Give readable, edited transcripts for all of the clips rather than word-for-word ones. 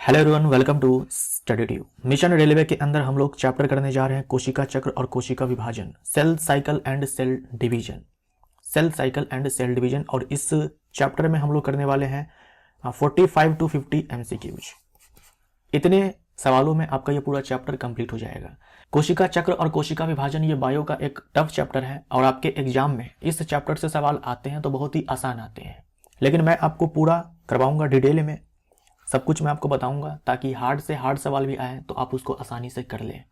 Hello everyone, welcome to Study Tube. Mission railway के अंदर हम लोग चैप्टर करने जा रहे हैं कोशिका चक्र और कोशिका विभाजन, cell cycle and cell division, cell cycle and cell division. और इस चैप्टर में हम लोग करने वाले हैं 45 to 50 MCQs। इतने सवालों में आपका ये पूरा चैप्टर कंप्लीट हो जाएगा। कोशिका चक्र और कोशिका विभाजन ये बायो का एक टफ चैप्टर है और आपके एग्जाम में इस चैप्टर से सवाल आते हैं तो बहुत ही आसान आते हैं, लेकिन मैं आपको पूरा करवाऊंगा डिटेल में, सब कुछ मैं आपको बताऊंगा ताकि हार्ड से हार्ड सवाल भी आए तो आप उसको आसानी से कर लें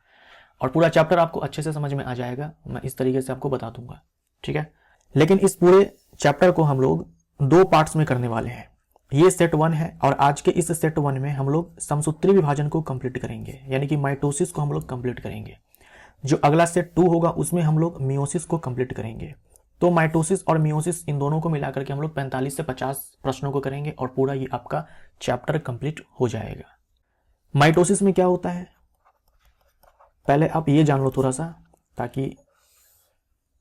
और पूरा चैप्टर आपको अच्छे से समझ में आ जाएगा। मैं इस तरीके से आपको बता दूंगा, ठीक है। लेकिन इस पूरे चैप्टर को हम लोग दो पार्ट्स में करने वाले हैं। ये सेट 1 है और आज के इस सेट 1 में हम लोग समसूत्री विभाजन को कंप्लीट करेंगे, यानी कि माइटोसिस को हम लोग कंप्लीट करेंगे। जो अगला सेट 2 होगा उसमें हम लोग मियोसिस को कंप्लीट करेंगे। तो माइटोसिस और मियोसिस इन दोनों को मिलाकर के हम लोग 45 से 50 प्रश्नों को करेंगे और पूरा ये आपका चैप्टर कंप्लीट हो जाएगा। माइटोसिस में क्या होता है पहले आप ये जान लो थोड़ा सा, ताकि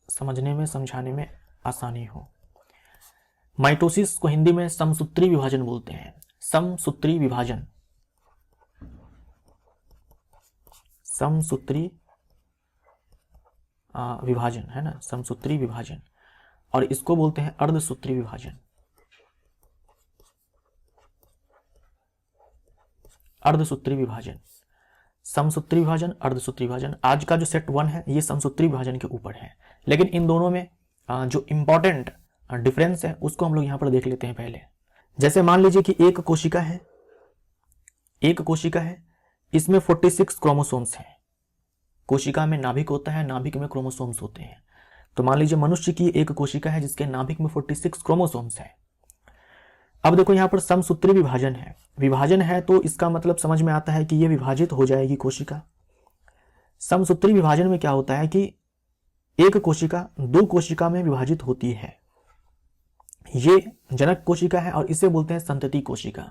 समझने में समझाने में आसानी हो। माइटोसिस को हिंदी में समसूत्री विभाजन बोलते हैं। समसूत्री विभाजन, समसूत्री विभाजन है ना, समसूत्री विभाजन। और इसको बोलते हैं अर्धसूत्री विभाजन। अर्धसूत्री विभाजन, समसूत्री विभाजन, अर्धसूत्री विभाजन। आज का जो सेट 1 है ये समसूत्री विभाजन के ऊपर है, लेकिन इन दोनों में जो इंपॉर्टेंट डिफरेंस है उसको हम लोग यहां पर देख लेते हैं पहले। जैसे मान लीजिए कि एक कोशिका है, इसमें 46 क्रोमोसोम्स हैं। कोशिका में नाभिक होता है, नाभिक में क्रोमोसोम्स होते हैं। तो मान लीजिए मनुष्य की एक कोशिका है जिसके नाभिक में 46 क्रोमोसोम्स है। अब देखो यहां पर समसूत्री विभाजन है तो इसका मतलब समझ में आता है कि यह विभाजित हो जाएगी कोशिका। समसूत्री विभाजन में क्या होता है कि एक कोशिका दो कोशिका में विभाजित होती है। ये जनक कोशिका है और इसे बोलते हैं संतति कोशिका।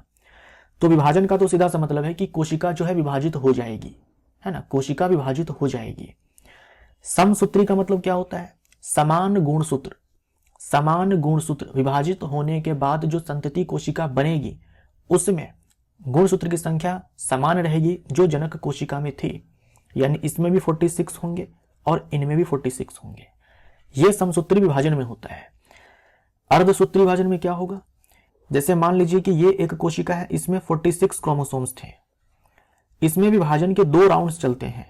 तो विभाजन का तो सीधा सा मतलब है कि कोशिका जो है विभाजित हो जाएगी, है ना, कोशिका विभाजित हो जाएगी। समसूत्री का मतलब क्या होता है? समान गुणसूत्र। समान गुणसूत्र विभाजित होने के बाद जो संतति कोशिका बनेगी उसमें गुणसूत्र की संख्या समान रहेगी जो जनक कोशिका में थी, यानी इसमें भी 46 होंगे और इनमें भी 46 होंगे। यह समसूत्री विभाजन में होता है। अर्धसूत्री विभाजन में क्या होगा? जैसे मान लीजिए कि ये एक कोशिका है, इसमें 46 क्रोमोसोम्स थे। इसमें विभाजन के 2 राउंड्स चलते हैं।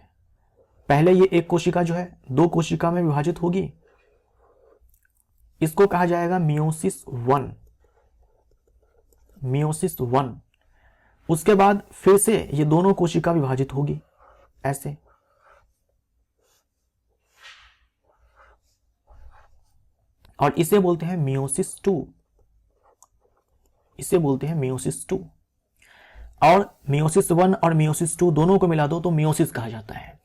पहले ये एक कोशिका जो है 2 कोशिका में विभाजित होगी, इसको कहा जाएगा मियोसिस 1। मियोसिस 1। उसके बाद फिर से ये दोनों कोशिका विभाजित होगी ऐसे, और इसे बोलते हैं मियोसिस 2। इसे बोलते हैं मियोसिस 2। और मियोसिस 1 और मियोसिस 2 दोनों को मिला दो तो मियोसिस कहा जाता है।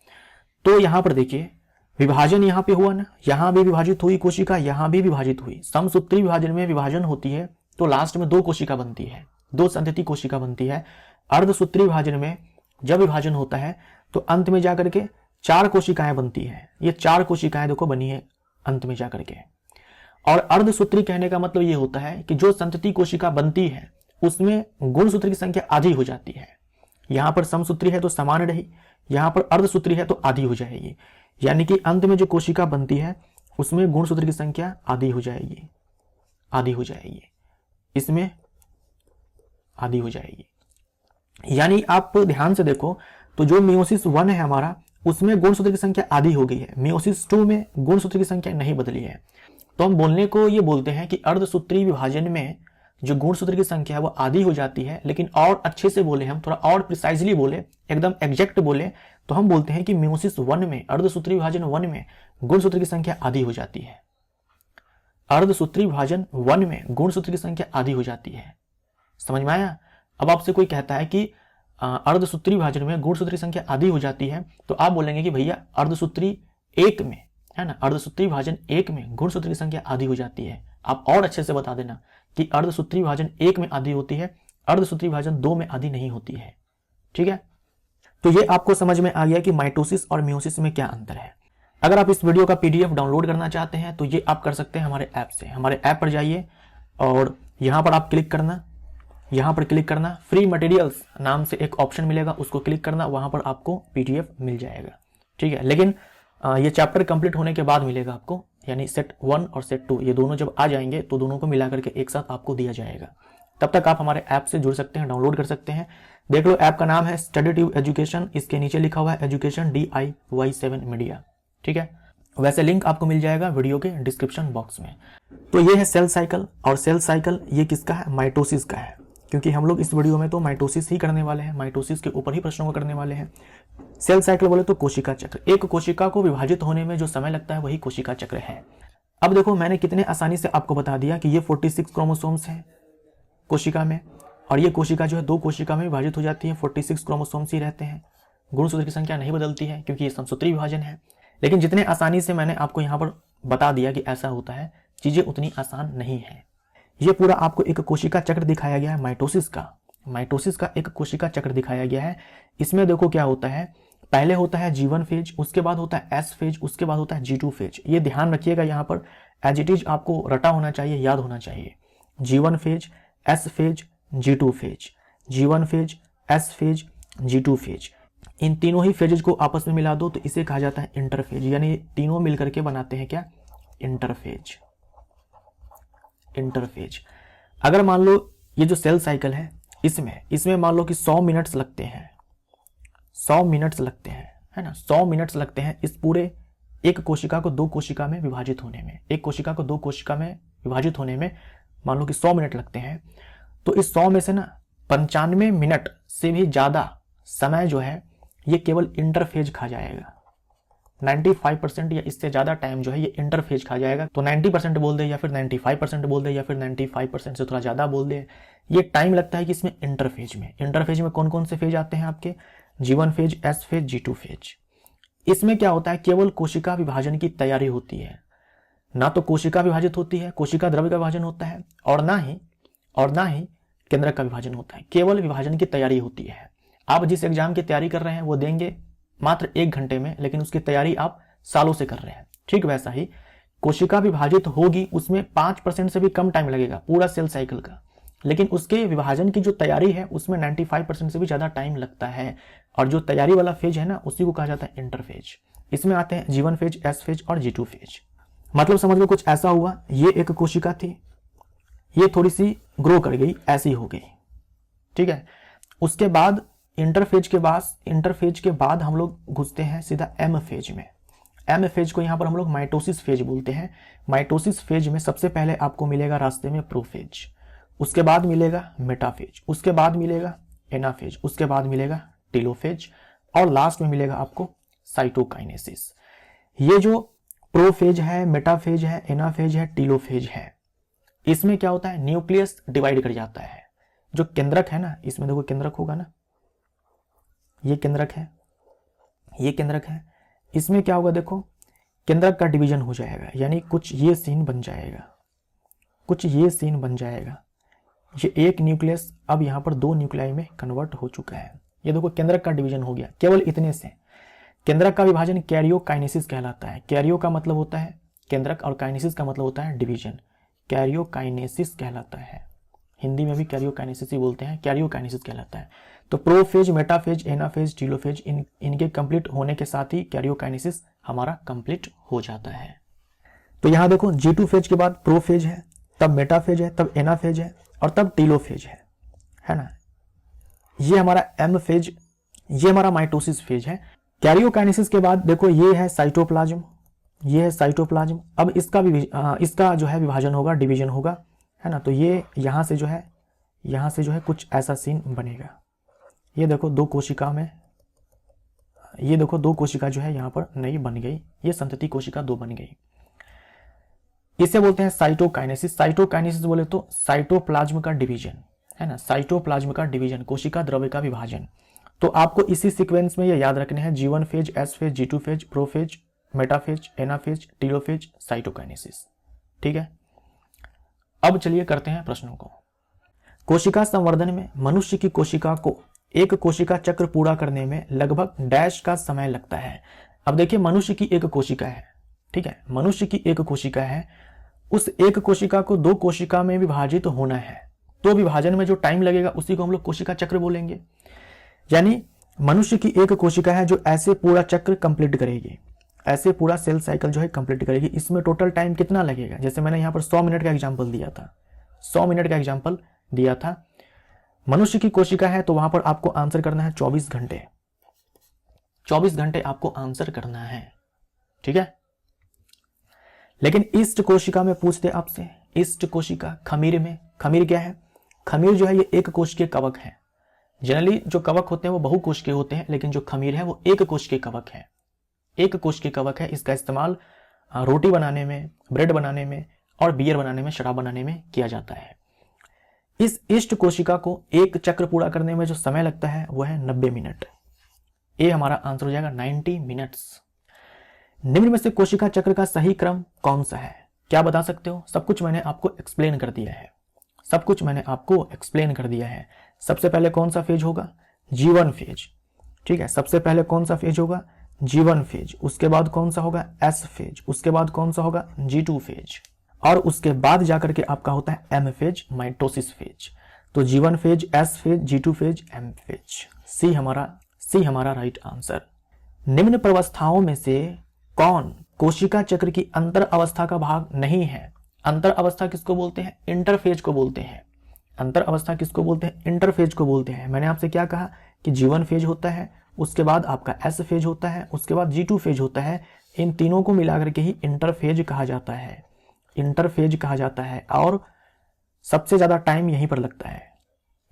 तो यहां पर देखिए विभाजन यहां पे हुआ ना, यहां भी विभाजित हुई कोशिका, यहां भी विभाजित हुई। समसूत्री विभाजन में विभाजन होती है तो लास्ट में 2 कोशिका बनती है, 2 संतति कोशिका बनती है। अर्धसूत्री विभाजन में जब विभाजन होता है तो अंत में जाकर के 4 कोशिकाएं बनती है। ये 4 कोशिकाएं देखो बनी है अंत में जाकर के। और अर्धसूत्री कहने का मतलब ये होता है कि जो संतति कोशिका बनती है उसमें गुणसूत्र की संख्या आधी हो जाती है। यहां पर समसूत्री है तो समान रही, यहां पर अर्धसूत्री है तो आधी हो जाएगी, यानी कि अंत में जो कोशिका बनती है उसमें गुणसूत्र की संख्या आधी हो जाएगी, आधी हो जाएगी, इसमें आधी हो जाएगी। यानी आप ध्यान से देखो तो जो मियोसिस 1 है हमारा, उसमें गुणसूत्र की संख्या आधी हो गई है। मियोसिस 2 में गुणसूत्र की संख्या नहीं बदली है। तो हम बोलने को ये बोलते हैं कि अर्धसूत्री विभाजन में जो गुणसूत्र की संख्या है वो आधी हो जाती है। लेकिन और अच्छे से बोले, हम थोड़ा और प्रिसाइजली बोले, एकदम एग्जैक्ट बोले, तो हम बोलते हैं कि मियोसिस 1 में, अर्धसूत्री विभाजन 1 में गुणसूत्र की संख्या आधी हो जाती है। अर्धसूत्री विभाजन 1 में गुणसूत्र की संख्या आधी हो जाती है। समझ में आया? अब आपसे कोई कहता है कि अर्धसूत्री विभाजन में गुणसूत्र की संख्या आधी हो जाती है, तो आप बोलेंगे कि भैया अर्धसूत्री 1 में, है ना, अर्धसूत्री विभाजन 1 में गुणसूत्र की संख्या आधी हो जाती है। आप और अच्छे से बता देना कि अर्धसूत्री विभाजन 1 में आधी होती है, अर्धसूत्री विभाजन 2 में आधी नहीं होती है, ठीक है। तो ये आपको समझ में आ गया कि माइटोसिस और मियोसिस में क्या अंतर है। अगर आप इस वीडियो का PDF डाउनलोड करना चाहते हैं तो ये आप कर सकते हैं हमारे ऐप से। हमारे ऐप पर जाइए और यहाँ पर आप क्लिक करना, यहाँ पर क्लिक करना, फ्री मटेरियल्स नाम से एक ऑप्शन मिलेगा, उसको क्लिक करना, वहाँ पर आपको PDF मिल जाएगा। ठीक है, लेकिन ये चैप्टर कंप्लीट होने के बाद मिलेगा आपको, यानी सेट 1 और सेट 2 ये दोनों जब आ जाएंगे तो दोनों को मिला करके एक साथ आपको दिया जाएगा। तब तक आप हमारे ऐप से जुड़ सकते हैं, डाउनलोड कर सकते हैं। देख लो, ऐप का नाम है स्टडी ट्यूब एजुकेशन, इसके नीचे लिखा हुआ है एजुकेशन DIY7 मीडिया। ठीक है, वैसे लिंक आपको मिल जाएगा वीडियो के डिस्क्रिप्शन बॉक्स में। तो ये है सेल साइकिल, और सेल साइकिल ये किसका है? माइटोसिस का है, क्योंकि हम लोग इस वीडियो में तो माइटोसिस ही करने वाले हैं, माइटोसिस के ऊपर ही प्रश्नों को करने वाले हैं। सेल साइकिल बोले तो कोशिका चक्र, एक कोशिका को विभाजित होने में जो समय लगता है वही कोशिका चक्र है। अब देखो, मैंने कितने आसानी से आपको बता दिया कि ये 46 क्रोमोसोम्स हैं कोशिका में, और ये कोशिका जो है 2 कोशिका में विभाजित हो जाती है, 46 क्रोमोसोम्स ही रहते हैं, गुणसूत्र की संख्या नहीं बदलती है क्योंकि ये समसूत्री विभाजन है। लेकिन जितने आसानी से मैंने आपको यहाँ पर बता दिया कि ऐसा होता है, चीजें उतनी आसान नहीं है। ये पूरा आपको एक कोशिका चक्र दिखाया गया है माइटोसिस का एक कोशिका चक्र दिखाया गया है। इसमें देखो क्या होता है, पहले होता है G1 फेज, उसके बाद होता है S फेज, उसके बाद होता है G2 फेज। ये ध्यान रखिएगा, यहाँ पर एज इट इज आपको रटा होना चाहिए, याद होना चाहिए। G1 phase, S phase, G2 phase, G1 phase, S phase, G2 phase, इन तीनों ही फेजेज को आपस में मिला दो तो इसे कहा जाता है इंटरफेज, यानी तीनों मिलकर के बनाते हैं क्या? इंटरफेज। अगर मान लो ये जो सेल साइकिल है, इसमें मान लो कि 100 मिनट्स लगते हैं, 100 मिनट्स लगते हैं, है ना, 100 मिनट्स लगते हैं इस पूरे एक कोशिका को 2 कोशिका में विभाजित होने में। एक कोशिका को 2 कोशिका में विभाजित होने में मान लो कि 100 मिनट लगते हैं, तो इस 100 में से ना 95 मिनट से भी ज्यादा समय जो है ये केवल इंटरफेज खा जाएगा। 95% या इससे ज्यादा टाइम जो है ये इंटरफेज खा जाएगा। तो 90% बोल दे, या फिर 95% बोल दे, या फिर 95% से थोड़ा ज्यादा बोल दे, ये टाइम लगता है कि इसमें इंटरफेज में कौन कौन से फेज आते हैं आपके? G1 phase, S phase, G2 phase. इसमें क्या होता है, केवल कोशिका विभाजन की तैयारी होती है, ना तो कोशिका विभाजित होती है, कोशिका द्रव्य का विभाजन होता है, और ना ही केंद्रक का विभाजन होता है, केवल विभाजन की तैयारी होती है। आप जिस एग्जाम की तैयारी कर रहे हैं वो देंगे मात्र 1 घंटे में, लेकिन उसकी तैयारी आप सालों से कर रहे हैं। ठीक वैसा ही कोशिका विभाजित होगी, उसमें 5% से भी कम टाइम लगेगा पूरा सेल साइकिल का, लेकिन उसके विभाजन की जो तैयारी है उसमें 95% से भी ज्यादा टाइम लगता है। और जो तैयारी वाला फेज है ना, उसी को कहा जाता है इंटरफेज। इसमें आते हैं G1 फेज, S फेज और G2 फेज। मतलब समझ लो कुछ ऐसा हुआ, ये एक कोशिका थी, ये थोड़ी सी ग्रो कर गई, ऐसी हो गई। ठीक है, उसके बाद इंटरफेज के बाद हम लोग घुसते हैं सीधा M फेज में। M फेज को यहाँ पर हम लोग माइटोसिस फेज बोलते हैं। माइटोसिस फेज में सबसे पहले आपको मिलेगा रास्ते में प्रोफेज, उसके बाद मिलेगा मेटाफेज, उसके बाद मिलेगा एनाफेज, उसके बाद मिलेगा टेलोफेज, और लास्ट में मिलेगा आपको साइटोकाइनेसिस। ये जो प्रोफेज है, मेटाफेज है, एनाफेज है, टेलोफेज है, इसमें क्या होता है, न्यूक्लियस डिवाइड कर जाता है। जो केंद्रक है ना, इसमें देखो केंद्रक होगा ना, ये केंद्रक है, ये केंद्रक है, इसमें क्या होगा, देखो केंद्रक का डिवीजन हो जाएगा, यानी कुछ ये सीन बन जाएगा, ये एक न्यूक्लियस अब यहाँ पर 2 न्यूक्लियाई में कन्वर्ट हो चुका है। ये देखो केंद्रक का डिवीजन हो गया, केवल इतने से। केंद्रक का विभाजन कैरियोकाइनेसिस कहलाता है। कैरियो का मतलब होता है केंद्रक और काइनेसिस का मतलब होता है डिवीजन। कैरियोकाइनेसिस कहलाता है, हिंदी में भी कैरियोकाइनेसिस ही बोलते हैं, कैरियोकाइनेसिस कहलाता है। तो प्रोफेज, मेटाफेज, एनाफेज, टेलोफेज, इनके कंप्लीट होने के साथ ही कैरियोकाइनेसिस हमारा कंप्लीट हो जाता है। तो यहाँ देखो G2 फेज के बाद प्रोफेज है, तब मेटाफेज है, तब एनाफेज है, और तब टेलोफेज है ना। ये हमारा M फेज, ये हमारा माइटोसिस फेज है। कैरियोकाइनेसिस के बाद देखो ये है साइटोप्लाज्म, ये है साइटोप्लाज्म। अब इसका जो है विभाजन होगा, डिवीजन होगा, है ना। तो ये यहाँ से जो है कुछ ऐसा सीन बनेगा। ये देखो 2 कोशिका में, ये देखो 2 कोशिका जो है यहाँ पर नई बन गई, ये संतति कोशिका 2 बन गई। इसे बोलते हैं साइटोकाइनेसिस। साइटोकाइनेसिस बोले तो साइटोप्लाज्म का डिवीजन, है ना, साइटोप्लाज्म का डिवीजन, कोशिका द्रव्य का विभाजन। तो आपको इसी सीक्वेंस में ये याद रखने हैं, G1 phase, S phase, G2 phase, prophase, metaphase, anaphase, telophase, cytokinesis. ठीक है, अब चलिए करते हैं प्रश्नों को। कोशिका संवर्धन में मनुष्य की कोशिका को एक कोशिका चक्र पूरा करने में लगभग डैश का समय लगता है। अब देखिए मनुष्य की एक कोशिका है, ठीक है, मनुष्य की एक कोशिका है, उस एक कोशिका को 2 कोशिका में विभाजित होना है, तो विभाजन में जो टाइम लगेगा उसी को हम लोग कोशिका चक्र बोलेंगे। यानी मनुष्य की एक कोशिका है जो ऐसे पूरा चक्र कंप्लीट करेगी, ऐसे पूरा सेल साइकिल जो है कंप्लीट करेगी। इसमें टोटल टाइम कितना लगेगा? जैसे मैंने यहाँ पर 100 मिनट का एग्जाम्पल दिया था, 100 मिनट का एग्जाम्पल दिया था। मनुष्य की कोशिका है तो वहां पर आपको आंसर करना है 24 घंटे, 24 घंटे आपको आंसर करना है, ठीक है। लेकिन ईस्ट कोशिका में पूछते आपसे, ईस्ट कोशिका खमीर में, खमीर क्या है? खमीर जो है ये एक कोशिकीय कवक है। जनरली जो कवक होते हैं वो बहुकोशिकीय होते हैं, लेकिन जो खमीर है वो एक कोशिकीय कवक है, एक कोशिकीय कवक है। इसका इस्तेमाल रोटी बनाने में, ब्रेड बनाने में और बियर बनाने में, शराब बनाने में किया जाता है। इस ईस्ट कोशिका को एक चक्र पूरा करने में जो समय लगता है वो है 90 मिनट। ये हमारा आंसर हो जाएगा 90 मिनट्स। निम्न में से कोशिका चक्र का सही क्रम कौन सा है? क्या बता सकते हो? सब कुछ मैंने आपको एक्सप्लेन कर दिया है, सब कुछ मैंने आपको एक्सप्लेन कर दिया है। सबसे पहले कौन सा फेज होगा? G1 फेज, ठीक है। सबसे पहले कौन सा फेज होगा? G1 phase. उसके बाद कौन सा होगा? S phase. उसके बाद कौन सा होगा? G2 phase. और उसके बाद जाकर के आपका होता है M फेज, माइटोसिस फेज। तो G1 phase, S phase, G2 phase, M phase. C हमारा राइट आंसर। निम्न प्रवस्थाओं में से कौन कोशिका चक्र की अंतर अवस्था का भाग नहीं है? अंतर अवस्था किसको बोलते हैं? इंटरफेज को बोलते हैं। अंतर अवस्था किसको बोलते हैं? इंटरफेज को बोलते हैं। मैंने आपसे क्या कहा कि G1 फेज होता है, उसके बाद आपका S फेज होता है, उसके बाद G2 फेज होता है। इन तीनों को मिलाकर के ही इंटरफेज कहा जाता है, इंटरफेज कहा जाता है। और सबसे ज्यादा टाइम यहीं पर लगता है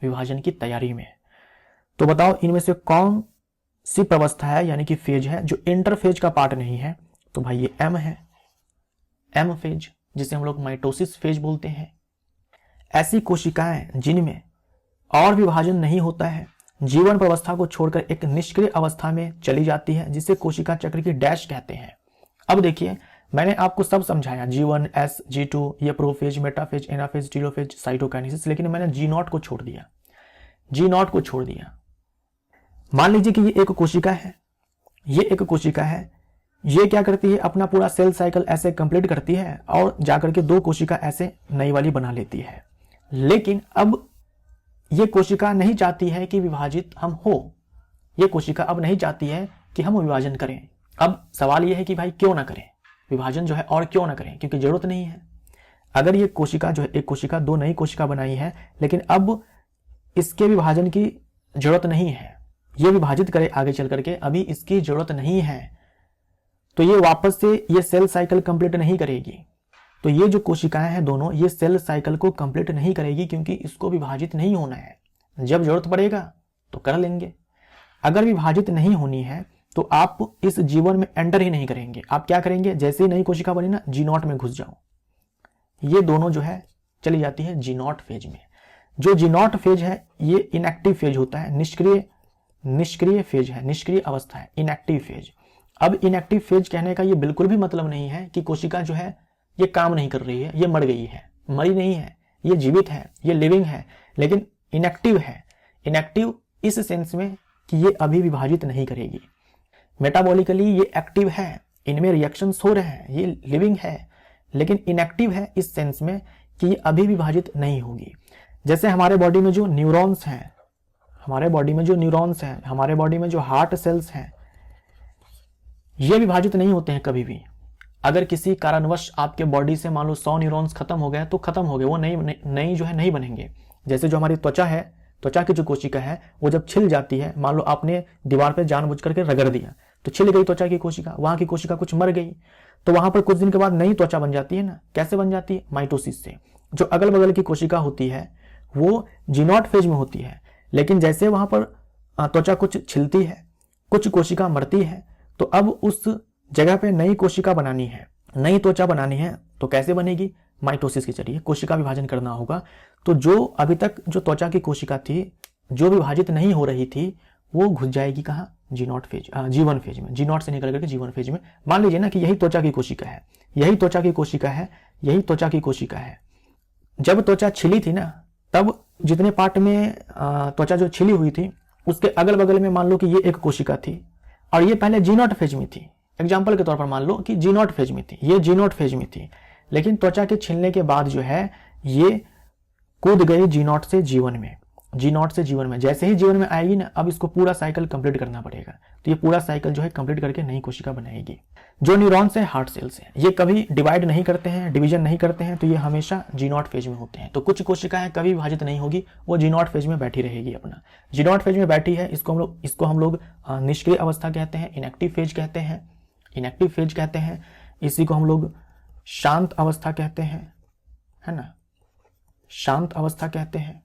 विभाजन की तैयारी में। तो बताओ इनमें से कौन सी प्रवस्था है यानी कि फेज है जो इंटरफेज का पार्ट नहीं है? तो भाई ये M है, M फेज, जिसे हम लोग माइटोसिस फेज बोलते हैं। ऐसी कोशिकाएं जिनमें और विभाजन नहीं होता है जीवन प्रवस्था को छोड़कर एक निष्क्रिय अवस्था में चली जाती है, जिसे कोशिका चक्र की डैश कहते हैं। अब देखिए मैंने आपको सब समझाया, G1, S, G2, ये prophase, metaphase, anaphase, telophase, cytokinesis, लेकिन मैंने G0 को छोड़ दिया, G0 को छोड़ दिया। मान लीजिए कि ये एक कोशिका है, ये एक कोशिका है, ये क्या करती है? अपना पूरा सेल साइकिल ऐसे कंप्लीट करती है और जाकर के दो कोशिका ऐसे नई वाली बना लेती है। लेकिन अब ये कोशिका नहीं चाहती है कि विभाजित हम हो, ये कोशिका अब नहीं चाहती है कि हम विभाजन करें। अब सवाल ये है कि भाई क्यों ना करें विभाजन जो है, और क्यों ना करें? क्योंकि जरूरत नहीं है। अगर ये कोशिका जो है, एक कोशिका दो नई कोशिका बनाई है, लेकिन अब इसके विभाजन की जरूरत नहीं है, ये विभाजित करे आगे चल करके, अभी इसकी जरूरत नहीं है, तो ये वापस से ये सेल साइकिल कंप्लीट नहीं करेगी। तो ये जो कोशिकाएं हैं दोनों, ये सेल साइकिल को कंप्लीट नहीं करेगी क्योंकि इसको विभाजित नहीं होना है। जब जरूरत पड़ेगा तो कर लेंगे। अगर विभाजित नहीं होनी है तो आप इस जीवन में एंटर ही नहीं करेंगे। आप क्या करेंगे? जैसे ही नई कोशिका बनी ना, G0 में घुस जाओ। ये दोनों जो है चली जाती है G0 फेज में। जो G0 फेज है ये इनएक्टिव फेज होता है, निष्क्रिय फेज है, निष्क्रिय अवस्था है, इनएक्टिव फेज। अब इनएक्टिव फेज कहने का ये बिल्कुल भी मतलब नहीं है कि कोशिका जो है ये काम नहीं कर रही है, ये मर गई है। मरी नहीं है, ये जीवित है, ये लिविंग है, लेकिन इनएक्टिव है। इनएक्टिव इस सेंस में कि ये अभी विभाजित नहीं करेगी। मेटाबॉलिकली ये एक्टिव है, इनमें रिएक्शंस हो रहे हैं, ये लिविंग है, लेकिन इनएक्टिव है इस सेंस में कि ये अभी विभाजित नहीं होगी। जैसे हमारे बॉडी में जो न्यूरॉन्स हैं, हमारे बॉडी में जो न्यूरॉन्स हैं, हमारे बॉडी में जो हार्ट सेल्स हैं, ये विभाजित नहीं होते हैं कभी भी। अगर किसी कारणवश आपके बॉडी से मान लो 100 न्यूरॉन्स खत्म हो गए तो खत्म हो गए, वो नई जो है नहीं बनेंगे। जैसे जो हमारी त्वचा है, त्वचा की जो कोशिका है वो जब छिल जाती है, मान लो आपने दीवार पे जानबूझ करके रगड़ दिया तो छिल गई त्वचा की कोशिका, वहां की कोशिका कुछ मर गई, तो वहां पर कुछ दिन के बाद नई त्वचा बन जाती है ना। कैसे बन जाती है? माइटोसिस से। जो अगल बगल की कोशिका होती है वो G0 फेज में होती है, लेकिन जैसे वहां पर त्वचा कुछ छिलती है, कुछ कोशिका मरती है, तो अब उस जगह पे नई कोशिका बनानी है, नई त्वचा बनानी है, तो कैसे बनेगी? माइटोसिस के जरिए कोशिका विभाजन करना होगा। तो जो अभी तक जो त्वचा की कोशिका थी, जो विभाजित नहीं हो रही थी, वो घुस जाएगी कहाँ? G0 फेज, G1 फेज में। G0 से निकल करके G1 फेज में। मान लीजिए ना कि यही त्वचा की कोशिका है, यही त्वचा की कोशिका है, यही त्वचा की कोशिका है। जब त्वचा छिली थी ना, तब जितने पार्ट में त्वचा जो छिली हुई थी उसके अगल बगल में मान लो कि ये एक कोशिका थी और ये पहले G0 फेज में थी। एग्जाम्पल के तौर पर मान लो कि G0 फेज में थी, ये G0 फेज में थी, लेकिन त्वचा के छिलने के बाद जो है ये कूद गई जी नॉट से जीवन में, जी नॉट से जीवन में, जैसे ही जीवन में आएगी ना, अब इसको पूरा साइकिल कंप्लीट करना पड़ेगा। तो ये पूरा साइकिल जो है कंप्लीट करके नई कोशिका बनाएगी। जो न्यूरॉन्स है हार्ट सेल्स है, ये कभी डिवाइड नहीं करते हैं, डिवीजन नहीं करते हैं, तो ये हमेशा जी नॉट फेज में होते हैं। तो कुछ कोशिकाएं कभी विभाजित नहीं होगी, वो जी नॉट फेज में बैठी रहेगी अपना। जी नॉट फेज में बैठी है, इसको हम लोग निष्क्रिय अवस्था कहते हैं, इनएक्टिव फेज कहते हैं, इनएक्टिव फेज कहते हैं। इसी को हम लोग शांत अवस्था कहते हैं, है ना, शांत अवस्था कहते हैं,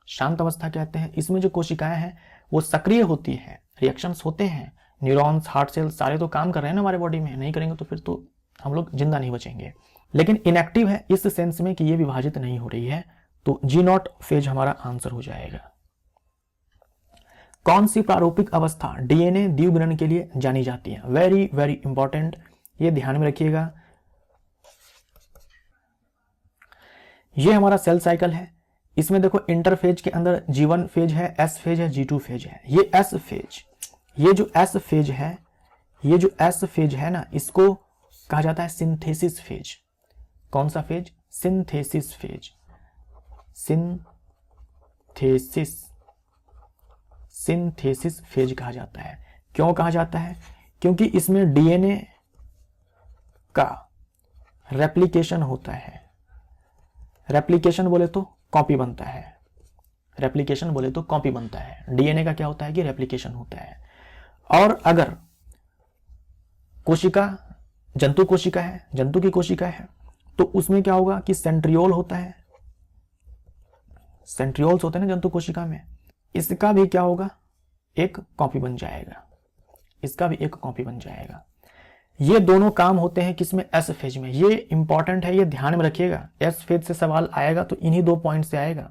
शांत अवस्था कहते हैं। इसमें जो कोशिकाएं हैं वो सक्रिय होती है, रिएक्शंस होते हैं, न्यूरॉन्स, हार्ट सेल्स सारे तो काम कर रहे हैं ना हमारे बॉडी में, नहीं करेंगे तो फिर तो हम लोग जिंदा नहीं बचेंगे। लेकिन इनएक्टिव है इस सेंस में कि ये विभाजित नहीं हो रही है, तो जी नॉट फेज हमारा आंसर हो जाएगा। कौन सी प्रारूपिक अवस्था डीएनए द्विगुणन के लिए जानी जाती है? वेरी वेरी इंपॉर्टेंट, ये ध्यान में रखिएगा। ये हमारा सेल साइकिल है, इसमें देखो इंटरफेज के अंदर G1 फेज है, S फेज है, G2 फेज है। ये S फेज, ये जो S फेज है, ये जो S फेज है ना, इसको कहा जाता है सिंथेसिस फेज। कौन सा phase? Synthesis phase, synthesis, synthesis phase कहा जाता है। क्यों कहा जाता है? क्योंकि इसमें डीएनए का रेप्लिकेशन होता है। रेप्लिकेशन बोले तो कॉपी बनता है, रेप्लिकेशन बोले तो कॉपी बनता है। डीएनए का क्या होता है कि रेप्लिकेशन होता है। और अगर कोशिका जंतु कोशिका है, जंतु की कोशिका है, तो उसमें क्या होगा कि सेंट्रियोल होता है, सेंट्रियोल्स होते हैं ना जंतु कोशिका में, इसका भी क्या होगा, एक कॉपी बन जाएगा, इसका भी एक कॉपी बन जाएगा। ये दोनों काम होते हैं किसमें? एस फेज में। ये इंपॉर्टेंट है, ये ध्यान में रखिएगा। एस फेज से सवाल आएगा तो इन्हीं 2 पॉइंट से आएगा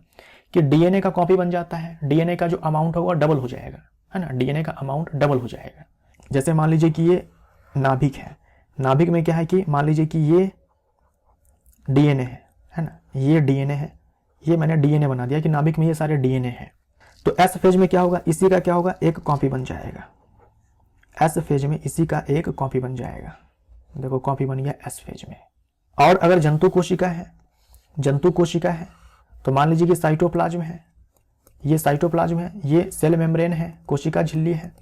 कि डीएनए का कॉपी बन जाता है, डीएनए का जो अमाउंट होगा डबल हो जाएगा, है ना, डीएनए का अमाउंट डबल हो जाएगा। जैसे मान लीजिए कि ये नाभिक है, नाभिक में क्या है कि मान लीजिए कि ये डीएनए है ना, ये डीएनए है, ये मैंने डीएनए बना दिया कि नाभिक में ये सारे डीएनए है। तो एस फेज में क्या होगा, इसी का क्या होगा, एक कॉपी बन जाएगा। एस फेज में इसी का एक कॉपी बन जाएगा। देखो कॉपी बन गया एस फेज में। और अगर जंतु कोशिका है, जंतु कोशिका है, तो मान लीजिए कि साइटोप्लाज्म है, ये साइटोप्लाज्म है, ये सेल मेम्ब्रेन है, कोशिका झिल्ली है।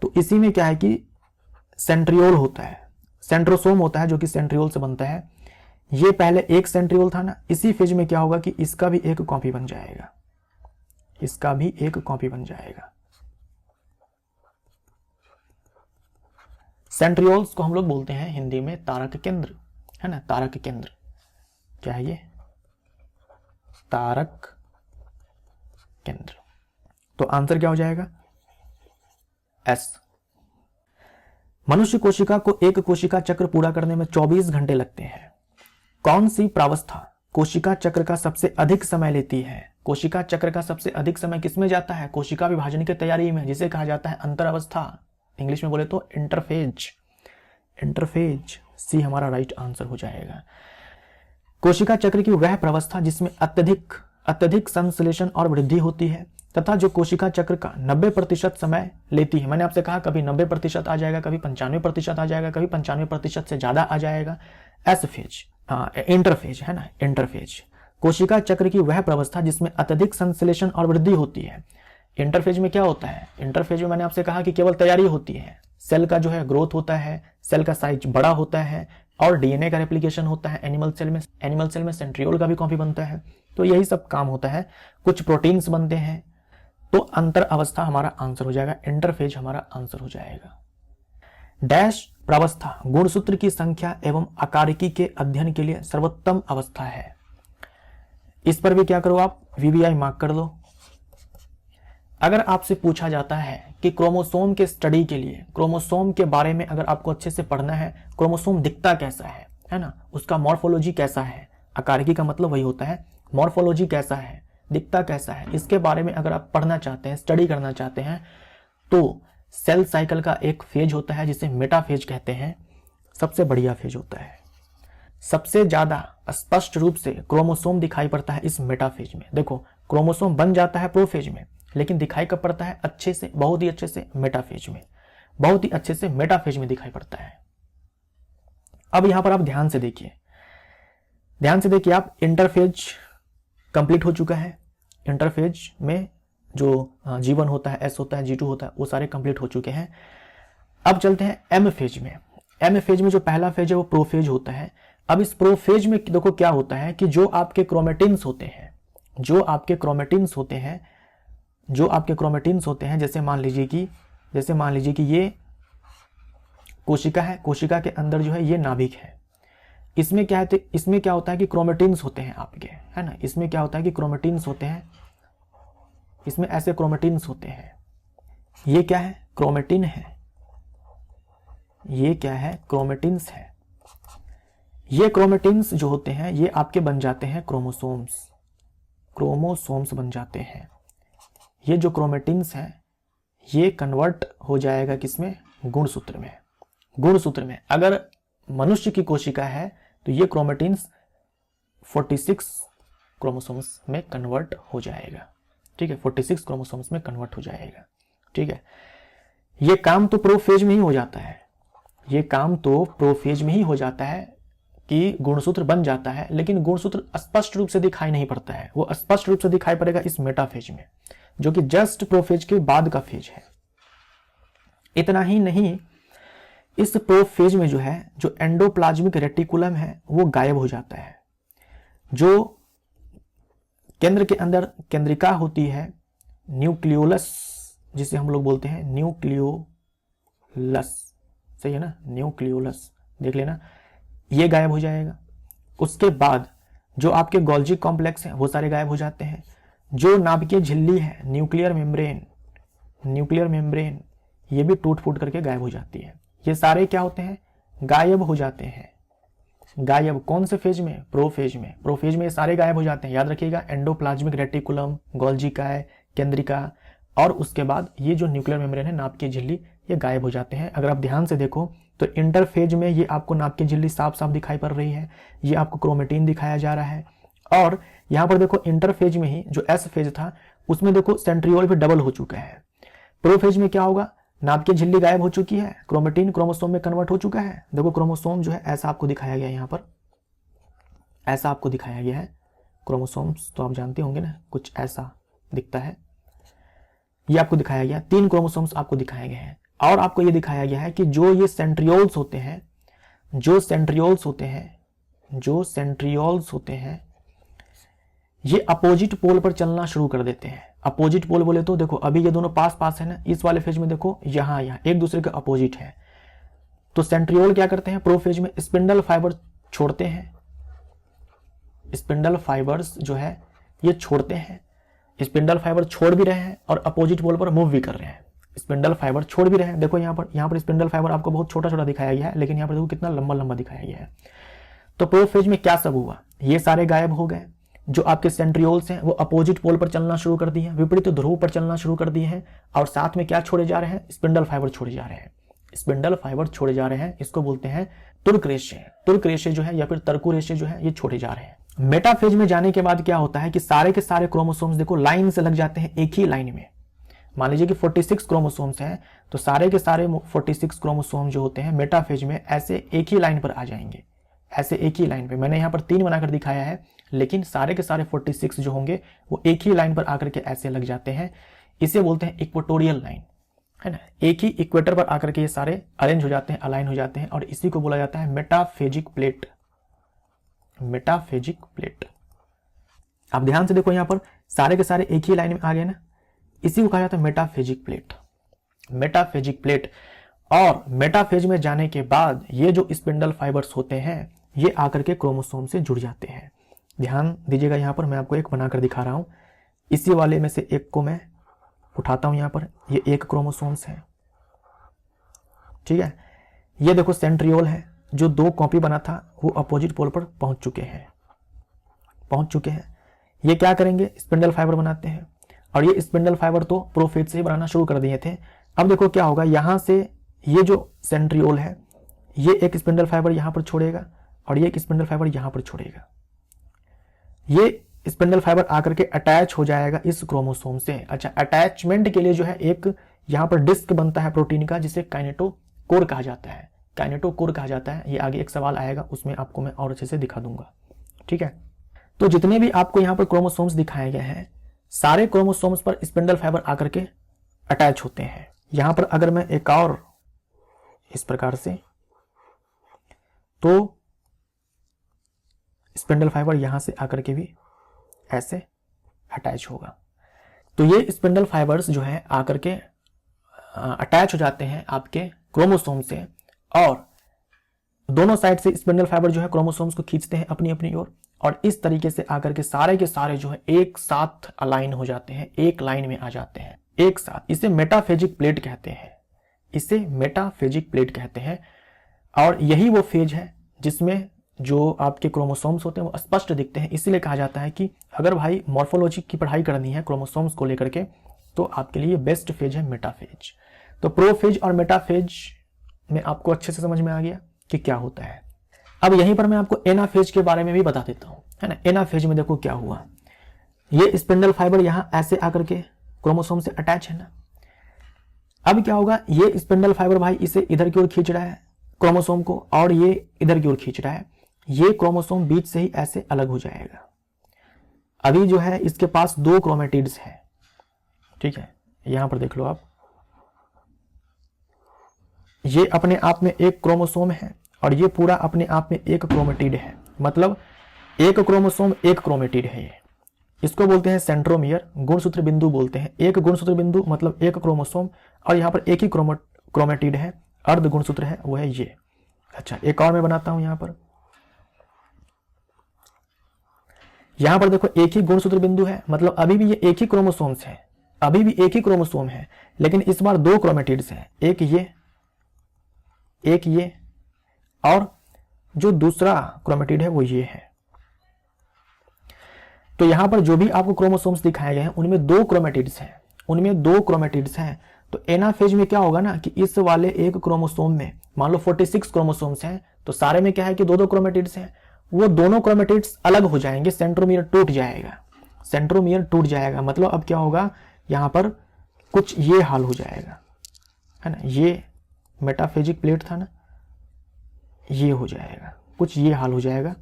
तो इसी में क्या है कि सेंट्रियोल होता है, सेंट्रोसोम होता है जो कि सेंट्रियोल से बनता है। ये पहले एक सेंट्रियोल था ना, इसी फेज में क्या होगा कि इसका भी एक कॉपी बन जाएगा, इसका भी एक कॉपी बन जाएगा। सेंट्रियोल्स को हम लोग बोलते हैं हिंदी में तारक केंद्र, है ना, तारक केंद्र। क्या है ये? तारक केंद्र। तो आंसर क्या हो जाएगा? एस। मनुष्य कोशिका को एक कोशिका चक्र पूरा करने में 24 घंटे लगते हैं। कौन सी प्रावस्था कोशिका चक्र का सबसे अधिक समय लेती है? कोशिका चक्र का सबसे अधिक समय किसमें जाता है? कोशिका विभाजन की तैयारी में, जिसे कहा जाता है अंतरावस्था, इंग्लिश में बोले तो इंटरफेज। इंटरफेज, सी हमारा राइट आंसर हो जाएगा। कोशिका चक्र की वह प्रावस्था जिसमें अत्यधिक संश्लेषण और वृद्धि होती है तथा जो कोशिका चक्र का 90% समय लेती है। मैंने आपसे कहा कभी 90% आ जाएगा, कभी 95% आ जाएगा, कभी 95% से ज्यादा आ जाएगा। एस फेज, इंटरफेज है ना, इंटरफेज। कोशिका चक्र की वह प्रावस्था जिसमें अत्यधिक संश्लेषण और वृद्धि होती है। इंटरफेज में क्या होता है? इंटरफेज में मैंने आपसे कहा कि केवल तैयारी होती है, सेल का जो है ग्रोथ होता है, सेल का साइज बड़ा होता है और डीएनए का रेप्लिकेशन होता है। एनिमल सेल में सेंट्रियोल का भी कॉपी बनता है। तो यही सब काम होता है, कुछ प्रोटीन्स बनते हैं। तो अंतर अवस्था हमारा आंसर हो जाएगा, इंटरफेज हमारा आंसर हो जाएगा। डैश प्रावस्था गुणसूत्र की संख्या एवं आकारिकी के अध्ययन के लिए सर्वोत्तम अवस्था है। इस पर भी क्या करो आप, वीवीआई मार्क कर दो। अगर आपसे पूछा जाता है कि क्रोमोसोम के स्टडी के लिए, क्रोमोसोम के बारे में अगर आपको अच्छे से पढ़ना है, क्रोमोसोम दिखता कैसा है ना, उसका मॉर्फोलॉजी कैसा है, आकारिकी का मतलब वही होता है, मॉर्फोलॉजी कैसा है, दिखता कैसा है, इसके बारे में अगर आप पढ़ना चाहते हैं, स्टडी करना चाहते हैं, तो सेल साइकिल का एक फेज होता है जिसे मेटाफेज कहते हैं, सबसे बढ़िया फेज होता है। सबसे ज्यादा स्पष्ट रूप से क्रोमोसोम दिखाई पड़ता है इस मेटाफेज में। देखो क्रोमोसोम बन जाता है प्रोफेज में, लेकिन दिखाई कब पड़ता है? अच्छे से, बहुत ही अच्छे से मेटाफेज में, बहुत ही अच्छे से मेटाफेज में दिखाई पड़ता है। अब यहां पर आप ध्यान से देखिए, ध्यान से देखिए आप, इंटरफेज कंप्लीट हो चुका है। इंटरफेज में जो G1 होता है, S होता है, G2 होता है, वो सारे कंप्लीट हो चुके हैं। अब चलते हैं एम फेज में। एम फेज में जो पहला फेज है वो प्रोफेज होता है। अब इस प्रोफेज में देखो क्या होता है कि जो आपके क्रोमेटिन्स होते हैं, जो आपके क्रोमेटिन्स होते हैं, जैसे मान लीजिए कि ये कोशिका है, कोशिका के अंदर जो है ये नाभिक है। इसमें क्या है, इसमें क्या होता है कि क्रोमेटिन्स होते हैं आपके, है ना। इसमें क्या होता है कि क्रोमेटिन्स होते हैं, इसमें ऐसे क्रोमेटिन्स होते हैं। ये क्या है, क्रोमेटिन है। ये क्या है, क्रोमेटिन्स है। ये क्रोमेटिन्स जो होते हैं ये आपके बन जाते हैं क्रोमोसोम्स बन जाते हैं। ये जो क्रोमेटिन्स हैं ये कन्वर्ट हो जाएगा किसमें, गुणसूत्र में। गुणसूत्र में अगर मनुष्य की कोशिका है तो ये क्रोमेटिन्स 46 क्रोमोसोम्स में कन्वर्ट हो जाएगा। ठीक है, 46 क्रोमोसोम्स में कन्वर्ट हो जाएगा। ठीक है, ये काम तो प्रोफेज में ही हो जाता है। ये काम तो प्रोफेज में ही हो जाता है कि गुणसूत्र बन जाता है, लेकिन गुणसूत्र स्पष्ट रूप से दिखाई नहीं पड़ता है। वो स्पष्ट रूप से दिखाई पड़ेगा इस मेटाफेज में, जो कि जस्ट प्रोफेज के बाद का फेज है। इतना ही नहीं, इस प्रोफेज में जो है, जो एंडोप्लाज्मिक रेटिकुलम है वो गायब हो जाता है। जो केंद्र के अंदर केंद्रिका होती है, न्यूक्लियोलस जिसे हम लोग बोलते हैं, न्यूक्लियोलस, सही है ना, न्यूक्लियोलस देख लेना, ये गायब हो जाएगा। उसके बाद जो आपके गोल्जी कॉम्प्लेक्स हैं वो सारे गायब हो जाते हैं। जो नाभिकीय झिल्ली है, न्यूक्लियर मेम्ब्रेन, ये भी टूट फूट करके गायब हो जाती है। ये सारे क्या होते हैं, गायब हो जाते हैं। गायब कौन से फेज में, प्रोफेज में। प्रोफेज में ये सारे गायब हो जाते हैं, याद रखिएगा, एंडोप्लाज्मिक रेटिकुलम, गोल्जी काय, केंद्रिका, और उसके बाद ये जो न्यूक्लियर मेम्ब्रेन है, नाभिकीय झिल्ली, ये गायब हो जाते हैं। अगर आप ध्यान से देखो तो इंटरफेज में ये आपको नाभिकीय झिल्ली साफ साफ दिखाई पड़ रही है, ये आपको क्रोमेटिन दिखाया जा रहा है। और यहाँ पर देखो इंटरफेज में ही जो एस फेज था उसमें देखो सेंट्रियोल भी डबल हो चुका है। प्रोफेज में क्या होगा, नाभिकीय झिल्ली गायब हो चुकी है, क्रोमेटिन क्रोमोसोम में कन्वर्ट हो चुका है। देखो क्रोमोसोम जो है ऐसा आपको दिखाया गया है, यहाँ पर ऐसा आपको दिखाया गया है। क्रोमोसोम्स तो आप जानते होंगे ना, कुछ ऐसा दिखता है। ये आपको दिखाया गया, 3 क्रोमोसोम्स आपको दिखाए गए हैं। और आपको ये दिखाया गया है कि जो ये सेंट्रियोल्स होते हैं, जो सेंट्रियोल्स होते हैं ये अपोजिट पोल पर चलना शुरू कर देते हैं। अपोजिट पोल बोले तो देखो अभी ये दोनों पास पास है ना, इस वाले फेज में देखो यहाँ एक दूसरे के अपोजिट है। तो सेंट्रियोल क्या करते हैं, प्रोफेज में स्पिंडल फाइबर छोड़ते हैं। स्पिंडल फाइबर्स जो है ये छोड़ते हैं। स्पिंडल फाइबर छोड़ भी रहे हैं और अपोजिट पोल पर मूव भी कर रहे हैं। स्पिंडल फाइबर छोड़ भी रहे हैं, देखो यहाँ पर स्पिंडल फाइबर आपको बहुत छोटा छोटा दिखाया गया है, लेकिन यहाँ पर देखो कितना लंबा लंबा दिखाया गया है। तो प्रोफेज में क्या सब हुआ, ये सारे गायब हो गए। जो आपके सेंट्रियोल्स हैं वो अपोजिट पोल पर चलना शुरू कर दिए हैं, विपरीत ध्रुव पर चलना शुरू कर दिए हैं। और साथ में क्या छोड़े जा रहे हैं, स्पिंडल फाइबर छोड़े जा रहे हैं। स्पिंडल फाइबर छोड़े जा रहे हैं, इसको बोलते हैं तुर्क रेशे। तुर्क रेशे जो है या फिर तर्कु रेशे जो है ये छोड़े जा रहे हैं। मेटाफेज में जाने के बाद क्या होता है कि सारे के सारे क्रोमोसोम्स देखो लाइन से लग जाते हैं एक ही लाइन में। मान लीजिए कि 46 क्रोमोसोम्स हैं, तो सारे के सारे 46 क्रोमोसोम जो होते हैं मेटाफेज में ऐसे एक ही लाइन पर आ जाएंगे, ऐसे एक ही लाइन पे। मैंने यहाँ पर 3 बनाकर दिखाया है, लेकिन सारे के सारे 46 जो होंगे वो एक ही लाइन पर आकर के ऐसे लग जाते हैं। इसे बोलते हैं इक्वेटोरियल लाइन, है ना। एक ही इक्वेटर पर आकर के ये सारे अरेंज हो जाते हैं, अलाइन हो जाते हैं, और इसी को बोला जाता है मेटाफेजिक प्लेट। Metaphasic plate. आप ध्यान से देखो यहाँ पर सारे के सारे एक ही लाइन में आ गए ना, इसी को कहा जाता है मेटाफेजिक प्लेट। Metaphasic plate. और मेटाफेज में जाने के बाद ये जो स्पिंडल फाइबर्स होते हैं ये आकर के क्रोमोसोम से जुड़ जाते हैं। ध्यान दीजिएगा, यहाँ पर मैं आपको एक बनाकर दिखा रहा हूं। इसी वाले में से एक को मैं उठाता हूं, यहाँ पर ये एक क्रोमोसोम्स है, ठीक है। ये देखो सेंट्रियोल है, जो 2 कॉपी बना था वो अपोजिट पोल पर पहुंच चुके हैं। ये क्या करेंगे, स्पिंडल फाइबर बनाते हैं, और ये स्पिंडल फाइबर तो प्रोफेज से ही बनाना शुरू कर दिए थे। अब देखो क्या होगा, यहां से ये जो सेंट्रियोल है ये एक स्पिंडल फाइबर यहां पर छोड़ेगा और ये एक स्पिंडल फाइबर यहां पर छोड़ेगा। ये स्पिंडल फाइबर आकर के अटैच हो जाएगा इस क्रोमोसोम से। अच्छा, अटैचमेंट के लिए जो है एक यहां पर डिस्क बनता है प्रोटीन का, जिसे काइनेटोकोर कहा जाता है। काइनेटोकोर कहा जाता है। ये आगे एक सवाल आएगा, उसमें आपको मैं और अच्छे से दिखा दूंगा, ठीक है। तो जितने भी आपको यहाँ पर क्रोमोसोम्स दिखाए गए हैं, सारे क्रोमोसोम्स पर स्पिंडल फाइबर आकर के अटैच होते हैं। यहां पर अगर मैं एक और इस प्रकार से, तो स्पिंडल फाइबर यहां से आकर के भी ऐसे अटैच होगा। तो ये स्पिंडल फाइबर्स जो है आकर के अटैच हो जाते हैं आपके क्रोमोसोम से, और दोनों साइड से स्पिंडल फाइबर जो है क्रोमोसोम्स को खींचते हैं अपनी अपनी ओर, और इस तरीके से आकर के सारे जो है एक साथ अलाइन हो जाते हैं, एक लाइन में आ जाते हैं एक साथ। इसे मेटाफेजिक प्लेट कहते हैं, इसे मेटाफेजिक प्लेट कहते हैं। और यही वो फेज है जिसमें जो आपके क्रोमोसोम्स होते हैं वो स्पष्ट दिखते हैं। इसीलिए कहा जाता है कि अगर भाई मॉर्फोलॉजी की पढ़ाई करनी है क्रोमोसोम्स को लेकर के, तो आपके लिए बेस्ट फेज है मेटाफेज। तो प्रोफेज और मेटाफेज में आपको अच्छे से समझ में आ गया कि क्या होता है। अब यहीं पर मैं आपको एनाफेज के बारे में भी बता देता हूं, है ना। एनाफेज में देखो क्या हुआ, ये स्पिंडल फाइबर यहां ऐसे आकर के क्रोमोसोम से अटैच है ना। अब क्या होगा, ये स्पिंडल फाइबर भाई इसे इधर की ओर खींच रहा है क्रोमोसोम को, और ये इधर की ओर खींच रहा है। ये क्रोमोसोम बीच से ही ऐसे अलग हो जाएगा। अभी जो है इसके पास 2 क्रोमेटिड्स हैं, ठीक है। यहां पर देख लो आप, ये अपने आप में एक क्रोमोसोम है और ये पूरा अपने आप में एक क्रोमेटिड है। मतलब एक क्रोमोसोम एक क्रोमेटिड है। ये इसको बोलते हैं सेंट्रोमियर, गुणसूत्र बिंदु बोलते हैं। एक गुणसूत्र बिंदु मतलब एक क्रोमोसोम, और यहां पर एक ही क्रोमेटिड है, अर्ध गुणसूत्र है, वो है ये। अच्छा, एक और मैं बनाता हूं यहां पर देखो एक ही गुणसूत्र बिंदु है, मतलब अभी भी ये एक ही क्रोमोसोम्स है, अभी भी एक ही क्रोमोसोम है, लेकिन इस बार 2 क्रोमेटिड्स हैं, एक ये और जो दूसरा क्रोमेटिड है वो ये है। तो यहां पर जो भी आपको क्रोमोसोम्स दिखाए गए हैं उनमें 2 क्रोमेटिड्स हैं। तो एनाफेज में क्या होगा ना कि इस वाले एक क्रोमोसोम में मान लो 46 क्रोमोसोम्स हैं, तो सारे में क्या है कि 2 क्रोमेटिड्स हैं। वो दोनों क्रोमेटिड्स अलग हो जाएंगे, सेंट्रोमियर टूट जाएगा। मतलब अब क्या होगा, यहां पर कुछ ये हाल हो जाएगा, है ना। ये मेटाफेजिक प्लेट था ना, ये हो जाएगा, कुछ ये हाल हो जाएगा।